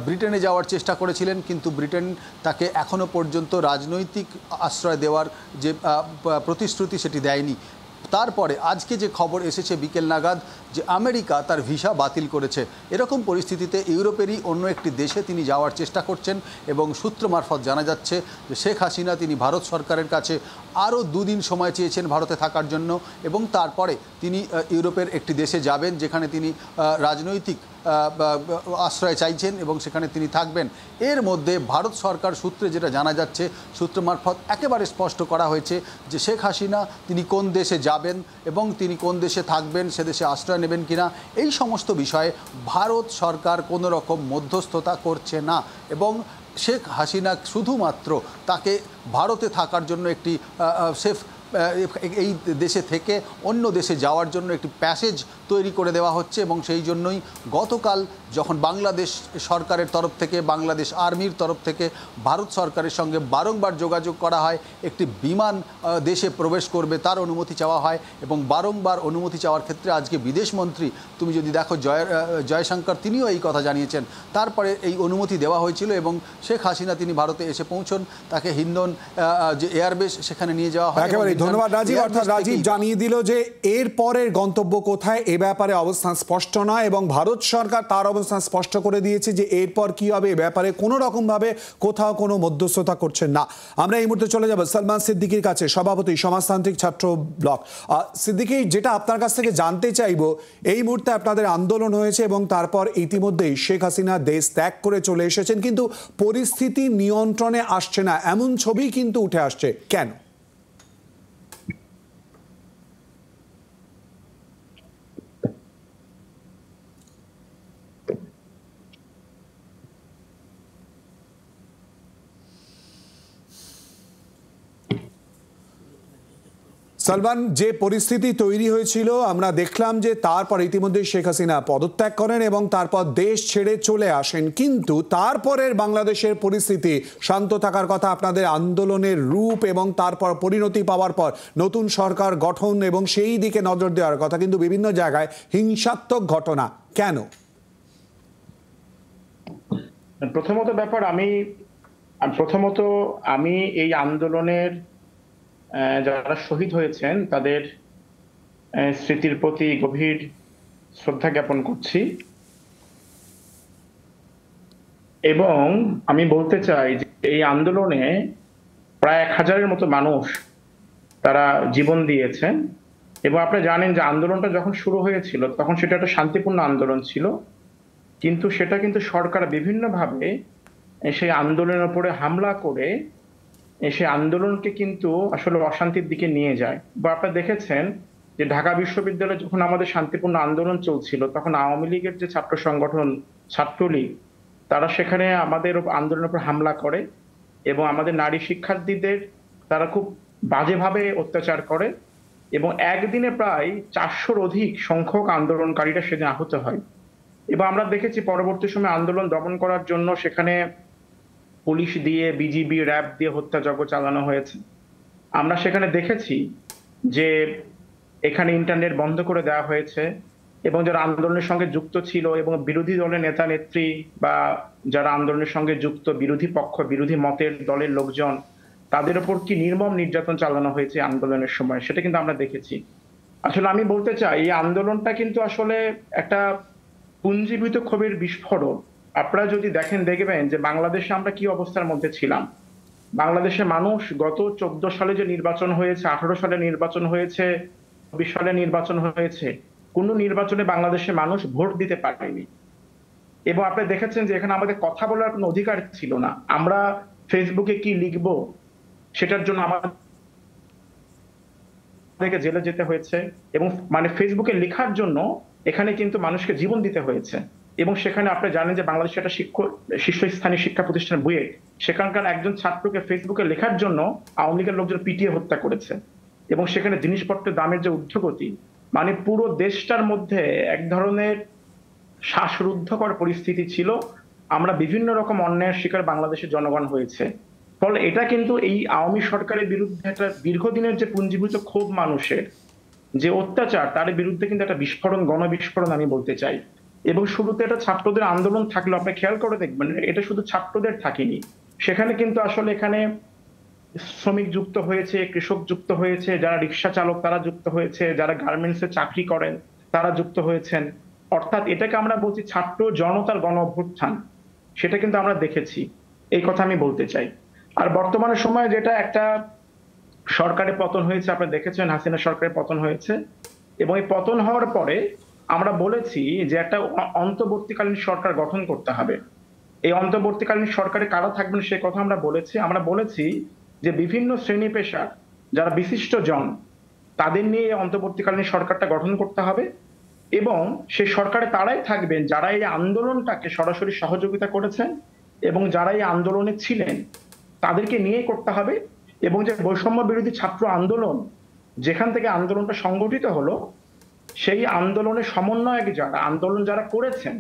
ব্রিটেনে যাওয়ার চেষ্টা করেছিলেন, কিন্তু ব্রিটেন তাকে এখনও পর্যন্ত রাজনৈতিক আশ্রয় দেওয়ার যে প্রতিশ্রুতি সেটি দেয়নি। তারপরে আজকে যে খবর এসেছে বিকেল নাগাদ, যে আমেরিকা তার ভিসা বাতিল করেছে। এরকম পরিস্থিতিতে ইউরোপেরই অন্য একটি দেশে তিনি যাওয়ার চেষ্টা করছেন এবং সূত্র মারফত জানা যাচ্ছে যে শেখ হাসিনা তিনি ভারত সরকারের কাছে আরও 2 দিন সময় চেয়েছেন ভারতে থাকার জন্য এবং তারপরে তিনি ইউরোপের একটি দেশে যাবেন যেখানে তিনি রাজনৈতিক আশ্রয় চাইছেন এবং সেখানে তিনি থাকবেন। এর মধ্যে ভারত সরকার সূত্রে যেটা জানা যাচ্ছে, সূত্র মারফত একেবারে স্পষ্ট করা হয়েছে যে শেখ হাসিনা তিনি কোন দেশে যাবেন এবং তিনি কোন দেশে থাকবেন, সে দেশে আশ্রয় নেবেন কিনা, এই সমস্ত বিষয়ে ভারত সরকার কোনো রকম মধ্যস্থতা করছে না এবং শেখ হাসিনা শুধুমাত্র তাকে ভারতে থাকার জন্য একটি সেফ এই দেশে থেকে অন্য দেশে যাওয়ার জন্য একটি প্যাসেজ তৈরি করে দেওয়া হচ্ছে এবং সেই জন্যই গতকাল যখন বাংলাদেশ সরকারের তরফ থেকে, বাংলাদেশ আর্মির তরফ থেকে ভারত সরকারের সঙ্গে বারংবার যোগাযোগ করা হয়, একটি বিমান দেশে প্রবেশ করবে তার অনুমতি চাওয়া হয় এবং বারংবার অনুমতি চাওয়ার ক্ষেত্রে আজকে বিদেশমন্ত্রী তুমি যদি দেখো জয়শঙ্কর তিনিও এই কথা জানিয়েছেন। তারপরে এই অনুমতি দেওয়া হয়েছিল এবং শেখ হাসিনা তিনি ভারতে এসে পৌঁছন, তাকে হিন্ডন যে এয়ারবেস সেখানে নিয়ে যাওয়া হয়। ধন্যবাদ রাজীব। অর্থাৎ রাজীব জানিয়ে দিল যে এর পরের গন্তব্য কোথায় এ ব্যাপারে অবস্থান স্পষ্ট নয় এবং ভারত সরকার তার অবস্থান স্পষ্ট করে দিয়েছে যে এরপর কি হবে এ ব্যাপারে কোনো রকমভাবে কোথাও কোনো মধ্যস্থতা করছেন না। আমরা এই মুহূর্তে চলে যাব সালমান সিদ্দিকীর কাছে, সভাপতি সমাজতান্ত্রিক ছাত্র ব্লক। সিদ্দিকী, যেটা আপনার কাছ থেকে জানতে চাইব, এই মুহূর্তে আপনাদের আন্দোলন হয়েছে এবং তারপর ইতিমধ্যেই শেখ হাসিনা দেশ ত্যাগ করে চলে এসেছেন, কিন্তু পরিস্থিতি নিয়ন্ত্রণে আসছে না এমন ছবি কিন্তু উঠে আসছে, কেন? সালমান, যে পরিস্থিতি তৈরি হয়েছিল আমরা দেখলাম যে তারপর ইতিমধ্যে শেখ হাসিনা পদত্যাগ করেন এবং তারপর দেশ ছেড়ে চলে আসেন, কিন্তু তারপরের বাংলাদেশের পরিস্থিতি শান্ত থাকার কথা, আপনাদের আন্দোলনের রূপ এবং তারপর পরিণতি পাওয়ার পর নতুন সরকার গঠন এবং সেই দিকে নজর দেওয়ার কথা, কিন্তু বিভিন্ন জায়গায় হিংসাত্মক ঘটনা, কেন? প্রথমত আমি এই আন্দোলনের যারা শহীদ হয়েছেন তাদের স্মৃতির প্রতি গভীর শ্রদ্ধা জ্ঞাপন করছি এবং আমি বলতে চাই যে এই আন্দোলনে প্রায় 1000-এর মতো মানুষ তারা জীবন দিয়েছেন এবং আপনারা জানেন যে আন্দোলনটা যখন শুরু হয়েছিল তখন সেটা একটা শান্তিপূর্ণ আন্দোলন ছিল, কিন্তু সেটা কিন্তু সরকার বিভিন্নভাবে সেই আন্দোলনের উপরে হামলা করে সেই আন্দোলনকে কিন্তু আসলে অশান্তির দিকে নিয়ে যায়। বা আপনারা দেখেছেন যে ঢাকা বিশ্ববিদ্যালয়ে যখন আমাদের শান্তিপূর্ণ আন্দোলন চলছিল তখন আওয়ামী লীগের যে ছাত্র সংগঠন ছাত্রলীগ তারা সেখানে আমাদের আন্দোলনের উপর হামলা করে এবং আমাদের নারী শিক্ষার্থীদের তারা খুব বাজেভাবে অত্যাচার করে এবং একদিনে প্রায় 400-র অধিক সংখ্যক আন্দোলনকারীরা সেদিন আহত হয় এবং আমরা দেখেছি পরবর্তী সময় আন্দোলন দমন করার জন্য সেখানে পুলিশ দিয়ে, বিজিবি, র্যাব দিয়ে হত্যাযজ্ঞ চালানো হয়েছে। আমরা সেখানে দেখেছি যে এখানে ইন্টারনেট বন্ধ করে দেওয়া হয়েছে এবং যারা আন্দোলনের সঙ্গে যুক্ত ছিল এবং বিরোধী দলের নেতা নেত্রী বা যারা আন্দোলনের সঙ্গে যুক্ত বিরোধী পক্ষ, বিরোধী মতের দলের লোকজন, তাদের উপর কি নির্মম নির্যাতন চালানো হয়েছে আন্দোলনের সময়, সেটা কিন্তু আমরা দেখেছি। আসলে আমি বলতে চাই এই আন্দোলনটা কিন্তু আসলে একটা পুঞ্জীভূত ক্ষোভের বিস্ফোরণ। আপনারা যদি দেখবেন যে বাংলাদেশে আমরা কি অবস্থার মধ্যে ছিলাম। বাংলাদেশে মানুষ গত 14 সালে যে নির্বাচন হয়েছে, 18 সালে নির্বাচন হয়েছে, 20 সালে নির্বাচন হয়েছে, কোনো নির্বাচনে বাংলাদেশে মানুষ ভোট দিতে পারেনি এবং আপনি দেখেছেন যে এখানে আমাদের কথা বলার কোনো অধিকার ছিল না। আমরা ফেসবুকে কি লিখবো সেটার জন্য আমাদেরকে জেলে যেতে হয়েছে এবং মানে ফেসবুকে লেখার জন্য এখানে কিন্তু মানুষকে জীবন দিতে হয়েছে এবং সেখানে আপনি জানেন যে বাংলাদেশের একটা শীর্ষস্থানীয় শিক্ষা প্রতিষ্ঠান বুয়েট, সেখানকার একজন ছাত্রকে ফেসবুকে লেখার জন্য আওয়ামী লীগের লোকজন পিটিয়ে হত্যা করেছে এবং সেখানে জিনিসপত্রের দামের যে ঊর্ধ্বগতি, মানে পুরো দেশটার মধ্যে এক ধরনের শ্বাসরুদ্ধকর পরিস্থিতি ছিল। আমরা বিভিন্ন রকম অন্যায়ের শিকার বাংলাদেশের জনগণ হয়েছে। ফলে এটা কিন্তু এই আওয়ামী সরকারের বিরুদ্ধে একটা দীর্ঘদিনের যে পুঞ্জীভূত ক্ষোভ, মানুষের যে অত্যাচার, তার বিরুদ্ধে কিন্তু একটা বিস্ফোরণ, গণবিস্ফোরণ আমি বলতে চাই। এবং শুরুতে এটা ছাত্রদের আন্দোলন থাকলো, আপনি খেয়াল করে দেখবেন এটা শুধু ছাত্রদের থাকেনি, সেখানে কিন্তু আসলে এখানে শ্রমিক যুক্ত হয়েছে, কৃষক যুক্ত হয়েছে, যারা রিক্সা চালক তারা যুক্ত হয়েছে, যারা গার্মেন্টসে চাকরি করেন তারা যুক্ত হয়েছেন। অর্থাৎ এটাকে আমরা বলছি ছাত্র জনতার গণ অভ্যুত্থান, সেটা কিন্তু আমরা দেখেছি, এই কথা আমি বলতে চাই। আর বর্তমানে সময়ে যেটা একটা সরকারের পতন হয়েছে, আপনারা দেখেছেন হাসিনা সরকারের পতন হয়েছে, এবং এই পতন হওয়ার পরে আমরা বলেছি যে একটা অন্তর্বর্তীকালীন সরকার গঠন করতে হবে। এই অন্তর্বর্তীকালীন সরকারে কারা থাকবেন সে কথা আমরা বলেছি। আমরা বলেছি যে বিভিন্ন শ্রেণী পেশার যারা বিশিষ্ট জন তাদের নিয়ে এই অন্তর্বর্তীকালীন সরকারটা গঠন করতে হবে, এবং সেই সরকারে তারাই থাকবেন যারা এই আন্দোলনটাকে সরাসরি সহযোগিতা করেছেন এবং যারা এই আন্দোলনে ছিলেন তাদেরকে নিয়ে করতে হবে। এবং যে বৈষম্য বিরোধী ছাত্র আন্দোলন যেখান থেকে আন্দোলনটা সংগঠিত হলো, সেই আন্দোলনের সমন্বয়ক যারা আন্দোলন যারা করেছেন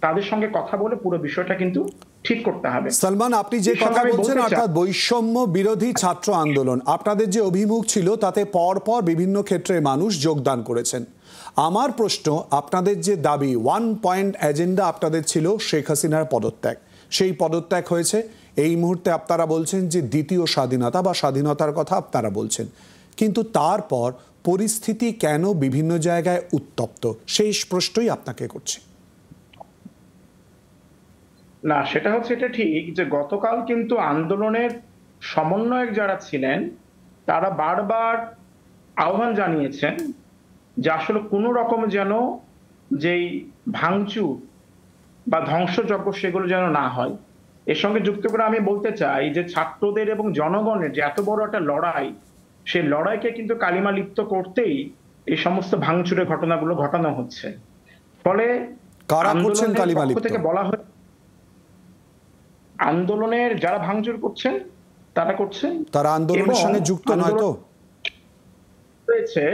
তাদের সঙ্গে কথা বলে পুরো বিষয়টা কিন্তু ঠিক করতে হবে। সালমান, আপনি যে কথা বলছেন অর্থাৎ বৈষম্য বিরোধী ছাত্র আন্দোলন, আপনাদের যে অভিমুখ ছিল তাতে পরপর বিভিন্ন ক্ষেত্রে মানুষ যোগদান করেছেন। আমার প্রশ্ন, আপনাদের যে দাবি 1 পয়েন্ট এজেন্ডা আপনাদের ছিল শেখ হাসিনার পদত্যাগ, সেই পদত্যাগ হয়েছে। এই মুহূর্তে আপনারা বলছেন যে দ্বিতীয় স্বাধীনতা বা স্বাধীনতার কথা আপনারা বলছেন, কিন্তু তারপর পরিস্থিতি কেন বিভিন্ন জায়গায় উত্তপ্ত, সেই প্রশ্নই আপনাকে করছি। না, সেটা হচ্ছে এটা ঠিক যে গতকাল কিন্তু আন্দোলনের সমন্বয়ক যারা ছিলেন তারা বারবার আহ্বান জানিয়েছেন যে আসলে কোনো রকম যেন যেই ভাঙচুর বা ধ্বংসযজ্ঞ সেগুলো যেন না হয়। এর সঙ্গে যুক্ত করে আমি বলতে চাই যে ছাত্রদের এবং জনগণের যে এত বড় একটা লড়াই, সেই লড়াইকে কিন্তু কালিমা লিপ্ত করতেই এই সমস্ত ভাঙচুরের ঘটনাগুলো ঘটানো হচ্ছে। ফলে আন্দোলনের পক্ষ থেকে বলা হয়, আন্দোলনের যারা ভাঙচুর করছেন তারা করছেন, তারা আন্দোলনের সঙ্গে যুক্ত নয় তো। হয়েছে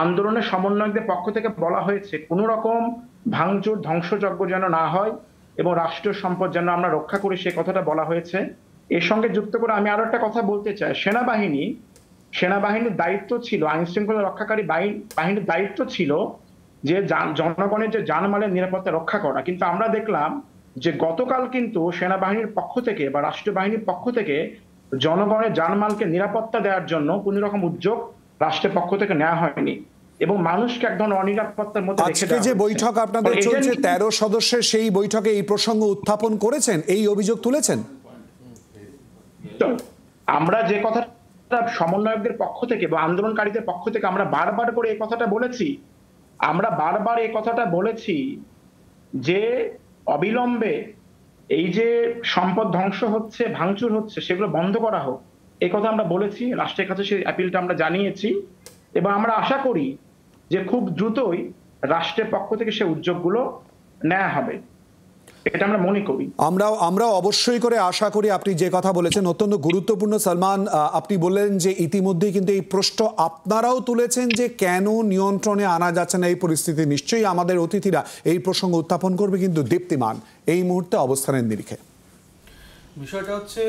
আন্দোলনের সমন্বয়কদের পক্ষ থেকে বলা হয়েছে কোন রকম ভাঙচুর ধ্বংসযজ্ঞ যেন না হয় এবং রাষ্ট্রীয় সম্পদ যেন আমরা রক্ষা করি, সে কথাটা বলা হয়েছে। এর সঙ্গে যুক্ত করে আমি আরো একটা কথা বলতে চাই, সেনাবাহিনীর দায়িত্ব ছিল, আইন শৃঙ্খলা রক্ষাকারী বাহিনীর দায়িত্ব ছিল যে জনগণের যে জানমালের নিরাপত্তা রক্ষা করা। কিন্তু আমরা দেখলাম যে গতকাল কিন্তু সেনাবাহিনীর পক্ষ থেকে বা রাষ্ট্রীয় বাহিনীর পক্ষ থেকে জনগণের জানমালকে নিরাপত্তা দেওয়ার জন্য কোন রকম উদ্যোগ রাষ্ট্রের পক্ষ থেকে নেওয়া হয়নি এবং মানুষকে এক ধরনের অনিরাপত্তার মধ্যে রেখে দেওয়া হয়েছে। যে বৈঠক আপনাদের চলছে 13 সদস্যের, সেই বৈঠকে এই প্রসঙ্গ উত্থাপন করেছেন, এই অভিযোগ তুলেছেন। আমরা যে কথাটা সমন্বয়কদের পক্ষ থেকে বা আন্দোলনকারীদের পক্ষ থেকে আমরা বারবার করে এই কথাটা বলেছি, আমরা বারবার এই কথাটা বলেছি যে অবিলম্বে এই যে সম্পদ ধ্বংস হচ্ছে, ভাঙচুর হচ্ছে, সেগুলো বন্ধ করা হোক, এই কথা আমরা বলেছি। রাষ্ট্রের কাছে সেই অ্যাপিলটা আমরা জানিয়েছি এবং আমরা আশা করি যে খুব দ্রুতই রাষ্ট্রের পক্ষ থেকে সেই উদ্যোগগুলো নেওয়া হবে, এটা আমরা মনে করি। আমরা অবশ্যই করে আশা করি। আপনি যে কথা বলেছেন অত্যন্ত গুরুত্বপূর্ণ। সালমান, আপনি বললেন যে ইতিমধ্যেই কিন্তু এই প্রশ্ন আপনারাও তুলেছেন যে কেন নিয়ন্ত্রণে আনা যাচ্ছে না এই পরিস্থিতি। নিশ্চয়ই আমাদের অতিথিরা এই প্রসঙ্গ উত্থাপন করবে, কিন্তু দীপ্তিমান এই মুহূর্তে অবস্থানের নিরিখে বিষয়টা হচ্ছে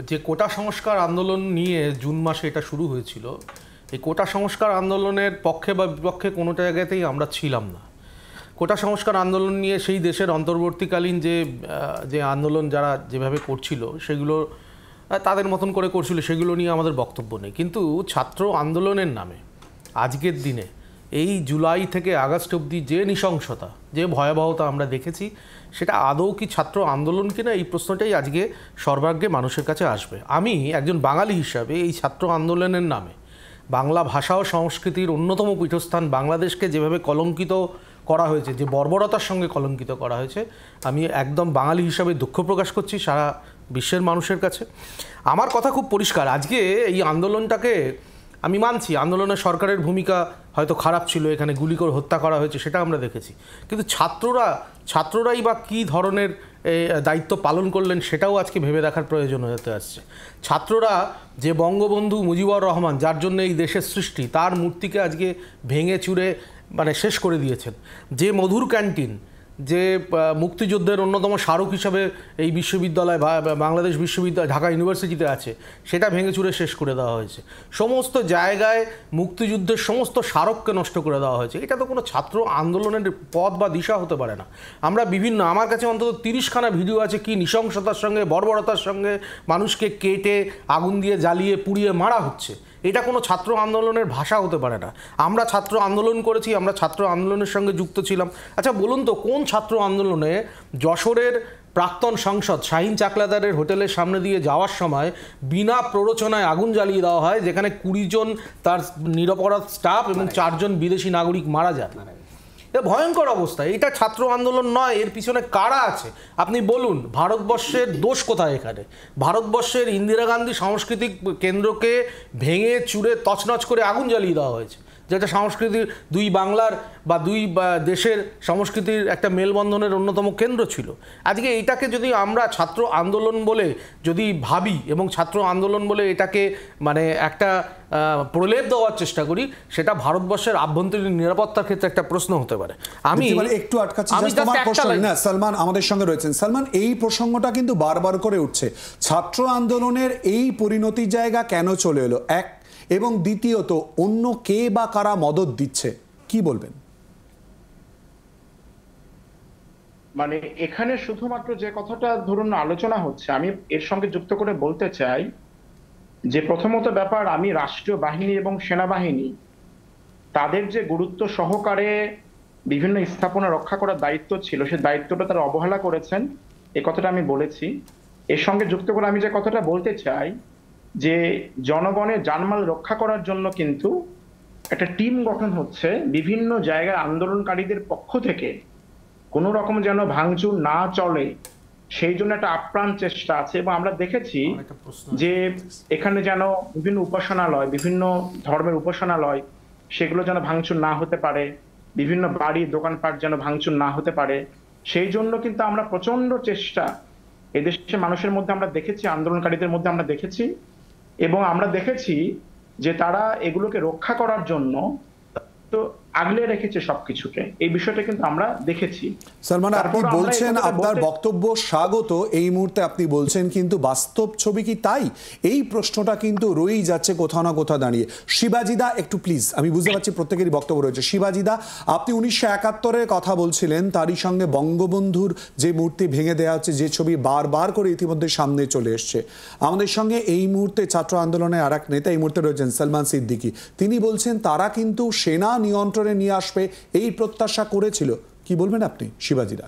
যে কোটা সংস্কার আন্দোলন নিয়ে জুন মাসে এটা শুরু হয়েছিল, এই কোটা সংস্কার আন্দোলনের পক্ষে বা বিপক্ষে কোনো জায়গাতেই আমরা ছিলাম না। কোটা সংস্কার আন্দোলন নিয়ে সেই দেশের অন্তর্বর্তীকালীন যে আন্দোলন যারা যেভাবে করছিল সেগুলো তাদের মতন করে করছিল, সেগুলো নিয়ে আমাদের বক্তব্য নেই। কিন্তু ছাত্র আন্দোলনের নামে আজকের দিনে এই জুলাই থেকে আগস্ট অবধি যে নৃশংসতা, যে ভয়াবহতা আমরা দেখেছি, সেটা আদৌ কি ছাত্র আন্দোলন কিনা, এই প্রশ্নটাই আজকে সর্বাগ্রে মানুষের কাছে আসবে। আমি একজন বাঙালি হিসাবে এই ছাত্র আন্দোলনের নামে বাংলা ভাষা ও সংস্কৃতির অন্যতম পীঠস্থান বাংলাদেশকে যেভাবে কলঙ্কিত করা হয়েছে, যে বর্বরতার সঙ্গে কলঙ্কিত করা হয়েছে, আমি একদম বাঙালি হিসাবে দুঃখ প্রকাশ করছি সারা বিশ্বের মানুষের কাছে। আমার কথা খুব পরিষ্কার, আজকে এই আন্দোলনটাকে আমি মানছি, আন্দোলনে সরকারের ভূমিকা হয়তো খারাপ ছিল, এখানে গুলি করে হত্যা করা হয়েছে, সেটা আমরা দেখেছি। কিন্তু ছাত্ররাই বা কী ধরনের দায়িত্ব পালন করলেন সেটাও আজকে ভেবে দেখার প্রয়োজন হতে আসছে। ছাত্ররা যে বঙ্গবন্ধু মুজিবুর রহমান, যার জন্য এই দেশের সৃষ্টি, তার মূর্তিকে আজকে ভেঙে চুরে শেষ করে দিয়েছেন। যে মধুর ক্যান্টিন, যে মুক্তিযুদ্ধের অন্যতম স্মারক হিসাবে এই বিশ্ববিদ্যালয় বাংলাদেশ বিশ্ববিদ্যালয় ঢাকা ইউনিভার্সিটিতে আছে, সেটা ভেঙে চুরে শেষ করে দেওয়া হয়েছে। সমস্ত জায়গায় মুক্তিযুদ্ধের সমস্ত স্মারককে নষ্ট করে দেওয়া হয়েছে। এটা তো কোনো ছাত্র আন্দোলনের পথ বা দিশা হতে পারে না। আমরা বিভিন্ন, আমার কাছে অন্তত 30খানা ভিডিও আছে কি নৃশংসতার সঙ্গে বর্বরতার সঙ্গে মানুষকে কেটে আগুন দিয়ে জ্বালিয়ে পুড়িয়ে মারা হচ্ছে। এটা কোনো ছাত্র আন্দোলনের ভাষা হতে পারে না। আমরা ছাত্র আন্দোলন করেছি, আমরা ছাত্র আন্দোলনের সঙ্গে যুক্ত ছিলাম। আচ্ছা বলুন তো, কোন ছাত্র আন্দোলনে যশোরের প্রাক্তন সাংসদ শাহিন চাকলাদারের হোটেলের সামনে দিয়ে যাওয়ার সময় বিনা প্ররোচনায় আগুন জ্বালিয়ে দেওয়া হয়, যেখানে 20 জন তার নিরপরাধ স্টাফ এবং 4 জন বিদেশি নাগরিক মারা যান? ভয়ঙ্কর অবস্থা। এটা ছাত্র আন্দোলন নয়। এর পিছনে কারা আছে আপনি বলুন। ভারতবর্ষের দোষ কোথায় এখানে? ভারতবর্ষের ইন্দিরা গান্ধী সাংস্কৃতিক কেন্দ্রকে ভেঙে চুরে তছনছ করে আগুন জ্বালিয়ে দেওয়া হয়েছে, যেটা সংস্কৃতির দুই বাংলার বা দুই দেশের সংস্কৃতির একটা মেলবন্ধনের অন্যতম কেন্দ্র ছিল। আজকে এটাকে যদি আমরা ছাত্র আন্দোলন বলে যদি ভাবি এবং ছাত্র আন্দোলন বলে এটাকে মানে একটা প্রলেপ দেওয়ার চেষ্টা করি, সেটা ভারতবর্ষের আভ্যন্তরীণ নিরাপত্তার ক্ষেত্রে একটা প্রশ্ন হতে পারে। আমি একটু আটকাচ্ছি, সালমান আমাদের সঙ্গে রয়েছেন। সালমান, এই প্রসঙ্গটা কিন্তু বারবার করে উঠছে, ছাত্র আন্দোলনের এই পরিণতির জায়গা কেন চলে এলো, এক, এবং দ্বিতীয়ত অন্য কে বা কারা মদত দিচ্ছে, কি বলবেন? মানে এখানে শুধুমাত্র যে কথাটা ধরুন আলোচনা হচ্ছে, আমি এর সঙ্গে যুক্ত করে বলতে চাই যে প্রথমত ব্যাপার, আমি রাষ্ট্রীয় বাহিনী এবং সেনাবাহিনী তাদের যে গুরুত্ব সহকারে বিভিন্ন স্থাপনা রক্ষা করার দায়িত্ব ছিল, সেই দায়িত্বটা তারা অবহেলা করেছেন, এই কথাটা আমি বলেছি। এর সঙ্গে যুক্ত করে আমি যে কথাটা বলতে চাই যে জনগণের জানমাল রক্ষা করার জন্য কিন্তু একটা টিম গঠন হচ্ছে বিভিন্ন জায়গায় আন্দোলনকারীদের পক্ষ থেকে, কোনো রকম যেন ভাঙচুর না চলে সেই জন্য একটা আপ্রাণ চেষ্টা আছে। এবং আমরা দেখেছি যে এখানে যেন বিভিন্ন উপাসনালয়, বিভিন্ন ধর্মের উপাসনালয়, সেগুলো যেন ভাঙচুর না হতে পারে, বিভিন্ন বাড়ি দোকানপাট যেন ভাঙচুর না হতে পারে, সেই জন্য কিন্তু আমরা প্রচন্ড চেষ্টা এদেশের মানুষের মধ্যে আমরা দেখেছি, আন্দোলনকারীদের মধ্যে আমরা দেখেছি, এবং আমরা দেখেছি যে তারা এগুলোকে রক্ষা করার জন্য তো আগলে রেখেছে সবকিছুকে। এই বিষয়টা কিন্তু আমরা দেখেছি। সালমান, আপনি বলছেন আপনার বক্তব্য স্বাগত এই মুহূর্তে আপনি বলছেন, কিন্তু বাস্তব ছবি কি তাই? এই প্রশ্নটা কিন্তু রয়েই যাচ্ছে কোথাও না কোথাও দাঁড়িয়ে। শিবাজিদা একটু প্লিজ, আমি বুঝতে পারছি প্রত্যেকেরই বক্তব্য রয়েছে। শিবাজিদা, আপনি 1971-এর কথা বলছিলেন, তারই সঙ্গে বঙ্গবন্ধুর যে মূর্তি ভেঙে দেওয়া হচ্ছে, যে ছবি বারবার করে ইতিমধ্যে সামনে চলে এসছে। আমাদের সঙ্গে এই মুহূর্তে ছাত্র আন্দোলনের আর এক নেতা এই মুহূর্তে রয়েছেন সালমান সিদ্দিকী। তিনি বলছেন তারা কিন্তু সেনা নিয়ন্ত্রণে নিয়ে আসবে এই প্রত্যাশা করেছিল। কি বলবেন আপনি শিবাজিরা?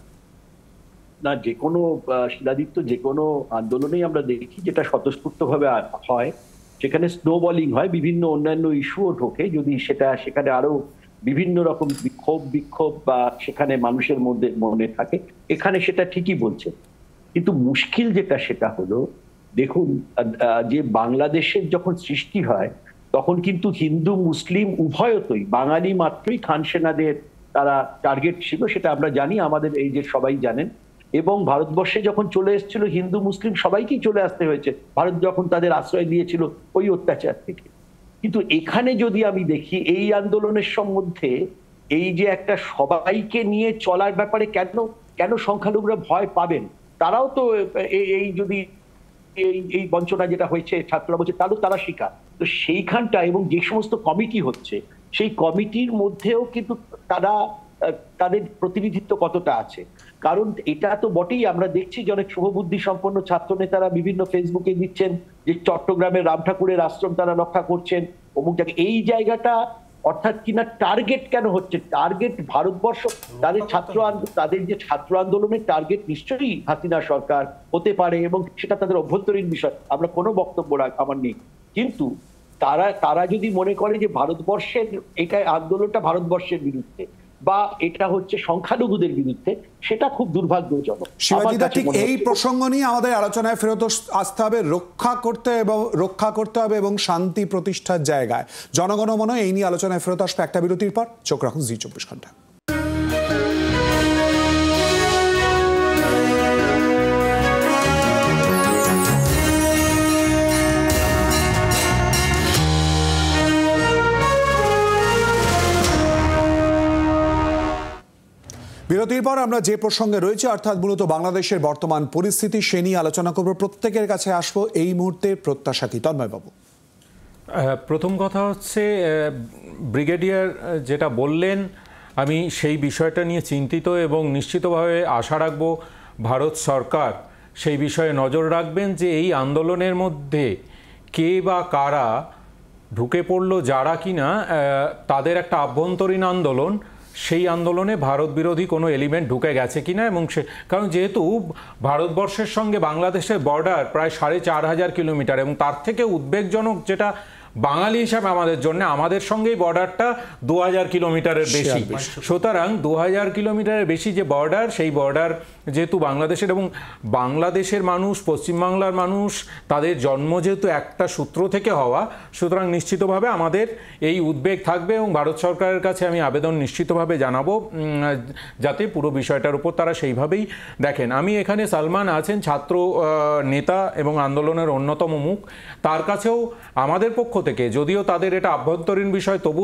না, যে কোনো শিলাদিত্য যে কোনো আন্দোলনেই আমরা দেখি যেটা স্বতঃস্ফূর্তভাবে হয়, সেখানে স্নোবলিং হয়, বিভিন্ন অন্যান্য ইস্যুও ঢোকে, যদি সেখানে আরো বিভিন্ন রকম বিক্ষোভ বা সেখানে মানুষের মধ্যে মনে থাকে, এখানে সেটা ঠিকই বলছে। কিন্তু মুশকিল যেটা সেটা হলো, দেখুন যে বাংলাদেশের যখন সৃষ্টি হয় তখন কিন্তু হিন্দু মুসলিম উভয়তই বাঙালি মাত্রই খান সেনাদের তারা টার্গেট ছিল, সেটা আমরা জানি, আমাদের এই যে সবাই জানেন। এবং ভারতবর্ষে যখন চলে এসেছিল হিন্দু মুসলিম সবাইকেই চলে আসতে হয়েছে, ভারত যখন তাদের আশ্রয় দিয়েছিল ওই অত্যাচার থেকে। কিন্তু এখানে যদি আমি দেখি এই আন্দোলনের সম্বন্ধে এই যে একটা সবাইকে নিয়ে চলার ব্যাপারে কেন সংখ্যালঘুরা ভয় পাবেন? তারাও তো এই যদি এই বঞ্চনা যেটা হয়েছে ছাত্ররা বলছে তারও তারা শিকার। তো সেইখানটা এবং যে সমস্ত কমিটি হচ্ছে সেই কমিটির মধ্যেও কিন্তু তাদের প্রতিনিধিত্ব কতটা আছে? কারণ এটা তো বটেই, আমরা দেখছি যে অনেক শুভবুদ্ধি সম্পন্ন ছাত্র নেতারা বিভিন্ন ফেসবুকে দিচ্ছেন যে চট্টগ্রামের রাম ঠাকুরের আশ্রম তারা রক্ষা করছেন অমুক জায়গায়। এই জায়গাটা অর্থাৎ কিনা টার্গেট কেন হচ্ছে? টার্গেট ভারতবর্ষ, তাদের যে ছাত্র আন্দোলনের টার্গেট নিশ্চয়ই হাসিনা সরকার হতে পারে এবং সেটা তাদের অভ্যন্তরীণ বিষয়, আমরা কোনো বক্তব্য আমার নেই। কিন্তু তারা যদি মনে করে যে ভারতবর্ষের এটা আন্দোলনটা ভারতবর্ষের বিরুদ্ধে বা এটা হচ্ছে সংখ্যালঘুদের বিরুদ্ধে, সেটা খুব দুর্ভাগ্যজনক। শিবাজিদা, ঠিক এই প্রসঙ্গ নিয়ে আমাদের আলোচনায় ফেরত আসতে হবে, রক্ষা করতে হবে এবং শান্তি প্রতিষ্ঠার জায়গায় জনগণমন এই নিয়ে আলোচনায় ফেরত আসবে একটা বিরতির পর। চোখ রাখুন জি 24 ঘন্টা। বিরতি বিরতির পর আমরা যে প্রসঙ্গে রয়েছে অর্থাৎ মূলত বাংলাদেশের বর্তমান পরিস্থিতি সে নিয়ে আলোচনা করব। প্রত্যেকের কাছে আসবো এই মুহূর্তে প্রত্যাশা কি তন্ময়বাবু? প্রথম কথা হচ্ছে ব্রিগেডিয়ার যেটা বললেন আমি সেই বিষয়টা নিয়ে চিন্তিত এবং নিশ্চিতভাবে আশা রাখব ভারত সরকার সেই বিষয়ে নজর রাখবেন যে এই আন্দোলনের মধ্যে কে বা কারা ঢুকে পড়লো, যারা কিনা তাদের একটা আভ্যন্তরীণ আন্দোলন, সেই আন্দোলনে ভারত বিরোধী কোনো এলিমেন্ট ঢুকে গেছে কিনা। এবং কারণ যেহেতু ভারতবর্ষের সঙ্গে বাংলাদেশের বর্ডার প্রায় 4500 কিলোমিটার এবং তার থেকে উদ্বেগজনক যেটা বাঙালি হিসাবে আমাদের জন্য, আমাদের সঙ্গেই বর্ডারটা 2000 কিলোমিটারের বেশি। সুতরাং 2000 কিলোমিটারের বেশি যে বর্ডার, সেই বর্ডার যেহেতু বাংলাদেশের এবং বাংলাদেশের মানুষ, পশ্চিমবাংলার মানুষ, তাদের জন্ম যেহেতু একটা সূত্র থেকে হওয়া, সুতরাং নিশ্চিতভাবে আমাদের এই উদ্বেগ থাকবে এবং ভারত সরকারের কাছে আমি আবেদন নিশ্চিতভাবে জানাবো যাতে পুরো বিষয়টার উপর তারা সেইভাবেই দেখেন। আমি এখানে সালমান আছেন ছাত্র নেতা এবং আন্দোলনের অন্যতম মুখ, তার কাছেও আমাদের পক্ষ থেকে, যদিও তাদের এটা আভ্যন্তরীণ বিষয়, তবু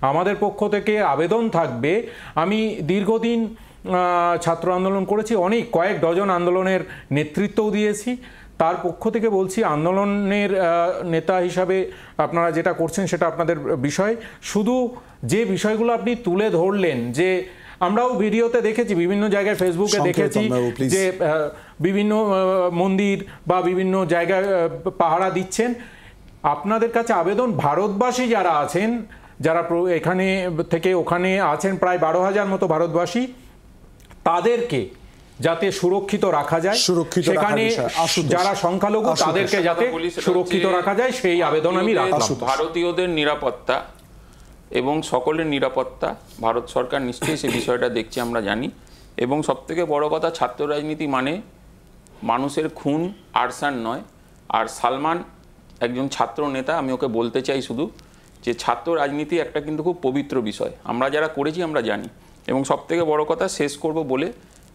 আমাদের পক্ষ থেকে আবেদন থাকবে। আমি দীর্ঘদিন ছাত্র আন্দোলন করেছি, কয়েক ডজন আন্দোলনের নেতৃত্বও দিয়েছি। তার পক্ষ থেকে বলছি, আন্দোলনের নেতা হিসাবে আপনারা যেটা করছেন সেটা আপনাদের বিষয়। শুধু যে বিষয়গুলো আপনি তুলে ধরলেন, যে আমরাও ভিডিওতে দেখেছি, বিভিন্ন জায়গায় ফেসবুকে দেখেছি যে বিভিন্ন মন্দির বা বিভিন্ন জায়গায় পাহারা দিচ্ছেন। আপনাদের কাছে আবেদন, ভারতবাসী যারা আছেন, যারা এখানে থেকে ওখানে আছেন প্রায় 12,000 মতো ভারতবাসী, তাদেরকে যাতে সুরক্ষিত রাখা যায়, সেখানে যারা সংখ্যালঘু তাদেরকে যাতে সুরক্ষিত রাখা যায়, সেই আবেদন আমি রাখলাম। ভারতীয়দের নিরাপত্তা এবং সকলের নিরাপত্তা ভারত সরকার নিশ্চয়ই সেই বিষয়টা দেখছে, আমরা জানি। এবং সবথেকে বড় কথা, ছাত্র রাজনীতি মানে মানুষের খুন, আরসান নয়। আর সালমান একজন ছাত্র নেতা, আমি ওকে বলতে চাই শুধু যে ছাত্র রাজনীতি একটা কিন্তু খুব পবিত্র বিষয়, আমরা যারা করেছি আমরা জানি। এবং সবথেকে বড় কথা শেষ করব বলে,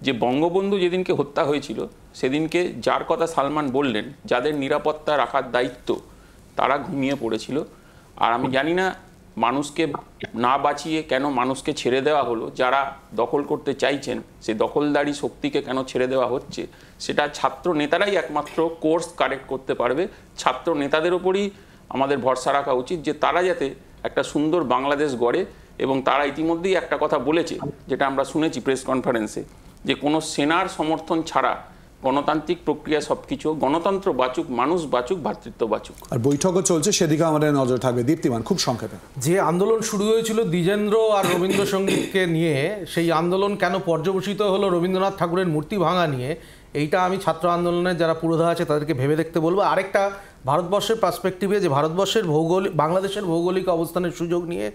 যে বঙ্গবন্ধু যেদিনকে হত্যা হয়েছিল সেদিনকে যার কথা সালমান বললেন, যাদের নিরাপত্তা রাখার দায়িত্ব, তারা ঘুমিয়ে পড়েছিল। আর আমি জানি না মানুষকে না বাঁচিয়ে কেন মানুষকে ছেড়ে দেওয়া হলো, যারা দখল করতে চাইছেন সেই দখলদারি শক্তিকে কেন ছেড়ে দেওয়া হচ্ছে, সেটা ছাত্র নেতারাই একমাত্র কোর্স কারেক্ট করতে পারবে। ছাত্র নেতাদের ওপরই আমাদের ভরসা রাখা উচিত যে তারা যাতে একটা সুন্দর বাংলাদেশ গড়ে। এবং তারা ইতিমধ্যেই একটা কথা বলেছে, যেটা আমরা শুনেছি প্রেস কনফারেন্সে, যে কোনো সেনার সমর্থন ছাড়া গণতান্ত্রিক প্রক্রিয়া সবকিছু, গণতন্ত্র বাঁচুক, মানুষ বাঁচুক, ভ্রাতৃত্ব বাঁচুক। আর বৈঠকও চলছে, সেদিকে আমাদের নজর থাকবে। দীপ্তিমান, খুব সংক্ষেপে। যে আন্দোলন শুরু হয়েছিল দ্বিজেন্দ্র আর রবীন্দ্রসঙ্গীতকে নিয়ে, সেই আন্দোলন কেন পর্যবসিত হলো রবীন্দ্রনাথ ঠাকুরের মূর্তি ভাঙা নিয়ে, এইটা আমি ছাত্র আন্দোলনের যারা পুরোধা আছে তাদেরকে ভেবে দেখতে বলবো। আরেকটা ভারতবর্ষের পার্সপেক্টিভে, যে ভারতবর্ষের বাংলাদেশের ভৌগোলিক অবস্থানের সুযোগ নিয়ে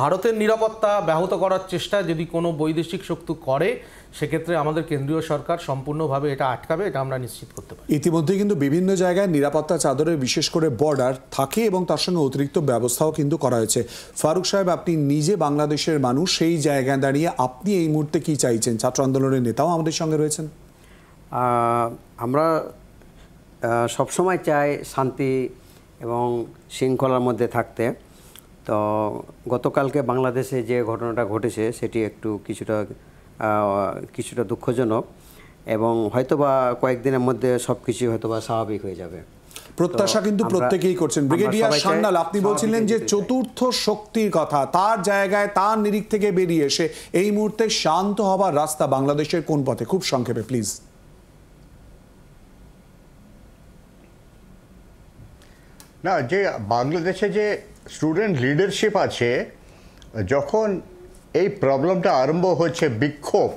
ভারতের নিরাপত্তা ব্যাহত করার চেষ্টা যদি কোনো বৈদেশিক শক্তি করে, সেক্ষেত্রে আমাদের কেন্দ্রীয় সরকার সম্পূর্ণভাবে এটা আটকাবে, এটা আমরা নিশ্চিত করতে পারি। ইতিমধ্যে কিন্তু বিভিন্ন জায়গায় নিরাপত্তা চাদরে বিশেষ করে বর্ডার থাকে এবং তার সঙ্গে অতিরিক্ত ব্যবস্থাও কিন্তু করা হয়েছে। ফারুক সাহেব, আপনি নিজে বাংলাদেশের মানুষ, সেই জায়গায় দাঁড়িয়ে আপনি এই মুহূর্তে কি চাইছেন? ছাত্র আন্দোলনের নেতাও আমাদের সঙ্গে রয়েছেন। আমরা সবসময় চাই শান্তি এবং শৃঙ্খলার মধ্যে থাকতে। তো গতকালকে বাংলাদেশে যে ঘটনাটা ঘটেছে সেটি একটু কিছুটা দুঃখজনক এবং হয়তোবা কয়েকদিনের মধ্যে সব কিছু হয়তোবা স্বাভাবিক হয়ে যাবে। প্রত্যাশা কিন্তু প্রত্যেকেই করছেন। ব্রিগেডিয়ার সান্যাল, আপনি বলছিলেন যে চতুর্থ শক্তির কথা, তার জায়গায় তার নিরিখ থেকে বেরিয়ে এসে এই মুহূর্তে শান্ত হবার রাস্তা বাংলাদেশের কোন পথে? খুব সংক্ষেপে প্লিজ। না, যে বাংলাদেশে যে স্টুডেন্ট লিডারশিপ আছে, যখন এই প্রবলেমটা আরম্ভ হয়েছে, বিক্ষোভ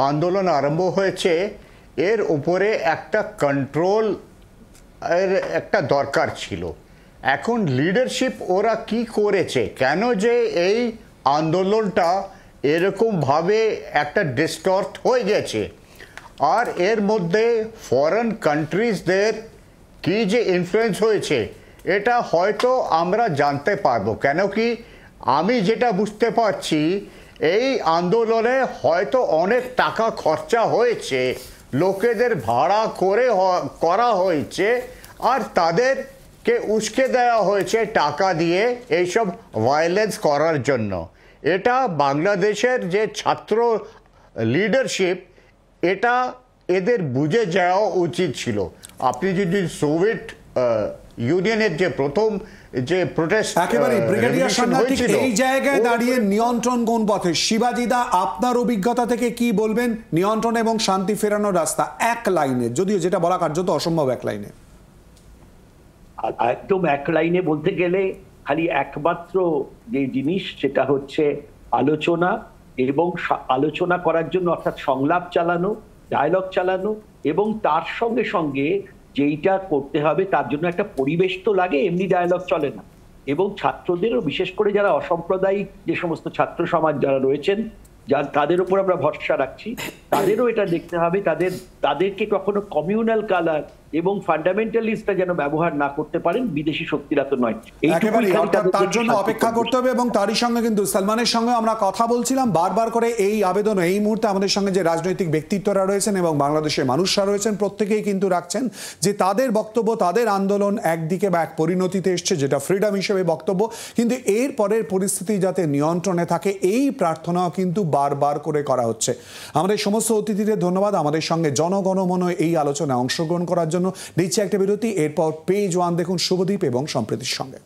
আন্দোলন আরম্ভ হয়েছে, এর উপরে একটা কন্ট্রোল এর একটা দরকার ছিল। এখন লিডারশিপ ওরা কি করেছে, কেন যে এই আন্দোলনটা এরকমভাবে একটা ডিস্টর্ট হয়ে গেছে, আর এর মধ্যে ফরেন কান্ট্রিজদের কি যে ইনফ্লুয়েন্স হয়েছে, এটা হয়তো আমরা জানতে পারবো। কেন কি আমি যেটা বুঝতে পারছি, এই আন্দোলনে হয়তো অনেক টাকা খরচা হয়েছে, লোকেদের ভাড়া করে করা হয়েছে, আর তাদেরকে উস্কে দেওয়া হয়েছে টাকা দিয়ে এইসব ভায়োলেন্স করার জন্য। এটা বাংলাদেশের যে ছাত্র লিডারশিপ, এটা এদের বুঝে যাওয়া উচিত ছিল। আপনি যদি সোভিয়েত ইউনিয়নের যে প্রথম যে প্রোটেস্ট একেবারে ব্রিগেডিয়ার সাংঘাতিক, এই জায়গায় দাঁড়িয়ে নিয়ন্ত্রণ কোন পথে? শিবাজিদা, আপনার অভিজ্ঞতা থেকে কি বলবেন নিয়ন্ত্রণ এবং শান্তি ফেরানোর রাস্তা এক লাইনে, যদিও যেটা বলা কার্যত অসম্ভব এক লাইনে? একদম এক লাইনে বলতে গেলে খালি একমাত্র যে জিনিস সেটা হচ্ছে আলোচনা, এবং আলোচনা করার জন্য অর্থাৎ সংলাপ চালানো, ডায়ালগ চালানো, এবং তার সঙ্গে সঙ্গে যেইটা করতে হবে তার জন্য একটা পরিবেশ তো লাগে, এমনি ডায়ালগ চলে না। এবং ছাত্রদেরও, বিশেষ করে যারা অসাম্প্রদায়িক যে সমস্ত ছাত্র সমাজ যারা রয়েছেন, তাদের উপর আমরা ভরসা রাখছি, তাদেরও এটা দেখতে হবে তাদেরকে কখনো কমিউনাল কালার এবং ফান্ডামেন্টালিস্টটা যেন ব্যবহার না করতে পারেন, বিদেশি শক্তিরা তো নয়। তার জন্য অপেক্ষা করতে হবে। এবং তারই সঙ্গে কিন্তু সালমানের সঙ্গে আমরা কথা বলছিলাম বারবার করে এই আবেদন, এই মুহূর্তে আমাদের সঙ্গে যে রাজনৈতিক ব্যক্তিত্বরা রয়েছেন এবং বাংলাদেশের মানুষরা রয়েছেন প্রত্যেকেই কিন্তু রাখছেন যে তাদের বক্তব্য, তাদের আন্দোলন একদিকে বা এক পরিণতিতে এসছে, যেটা ফ্রিডম হিসেবে বক্তব্য, কিন্তু এর পরের পরিস্থিতি যাতে নিয়ন্ত্রণে থাকে এই প্রার্থনাও কিন্তু বারবার করে করা হচ্ছে। আমাদের সমস্ত অতিথিদের ধন্যবাদ আমাদের সঙ্গে জনগণমন এই আলোচনায় অংশগ্রহণ করার জন্য। দিচ্ছি একটা বিরতি, এরপর পেজ ওয়ান দেখুন শুভদীপ এবং সম্প্রীতির সঙ্গে।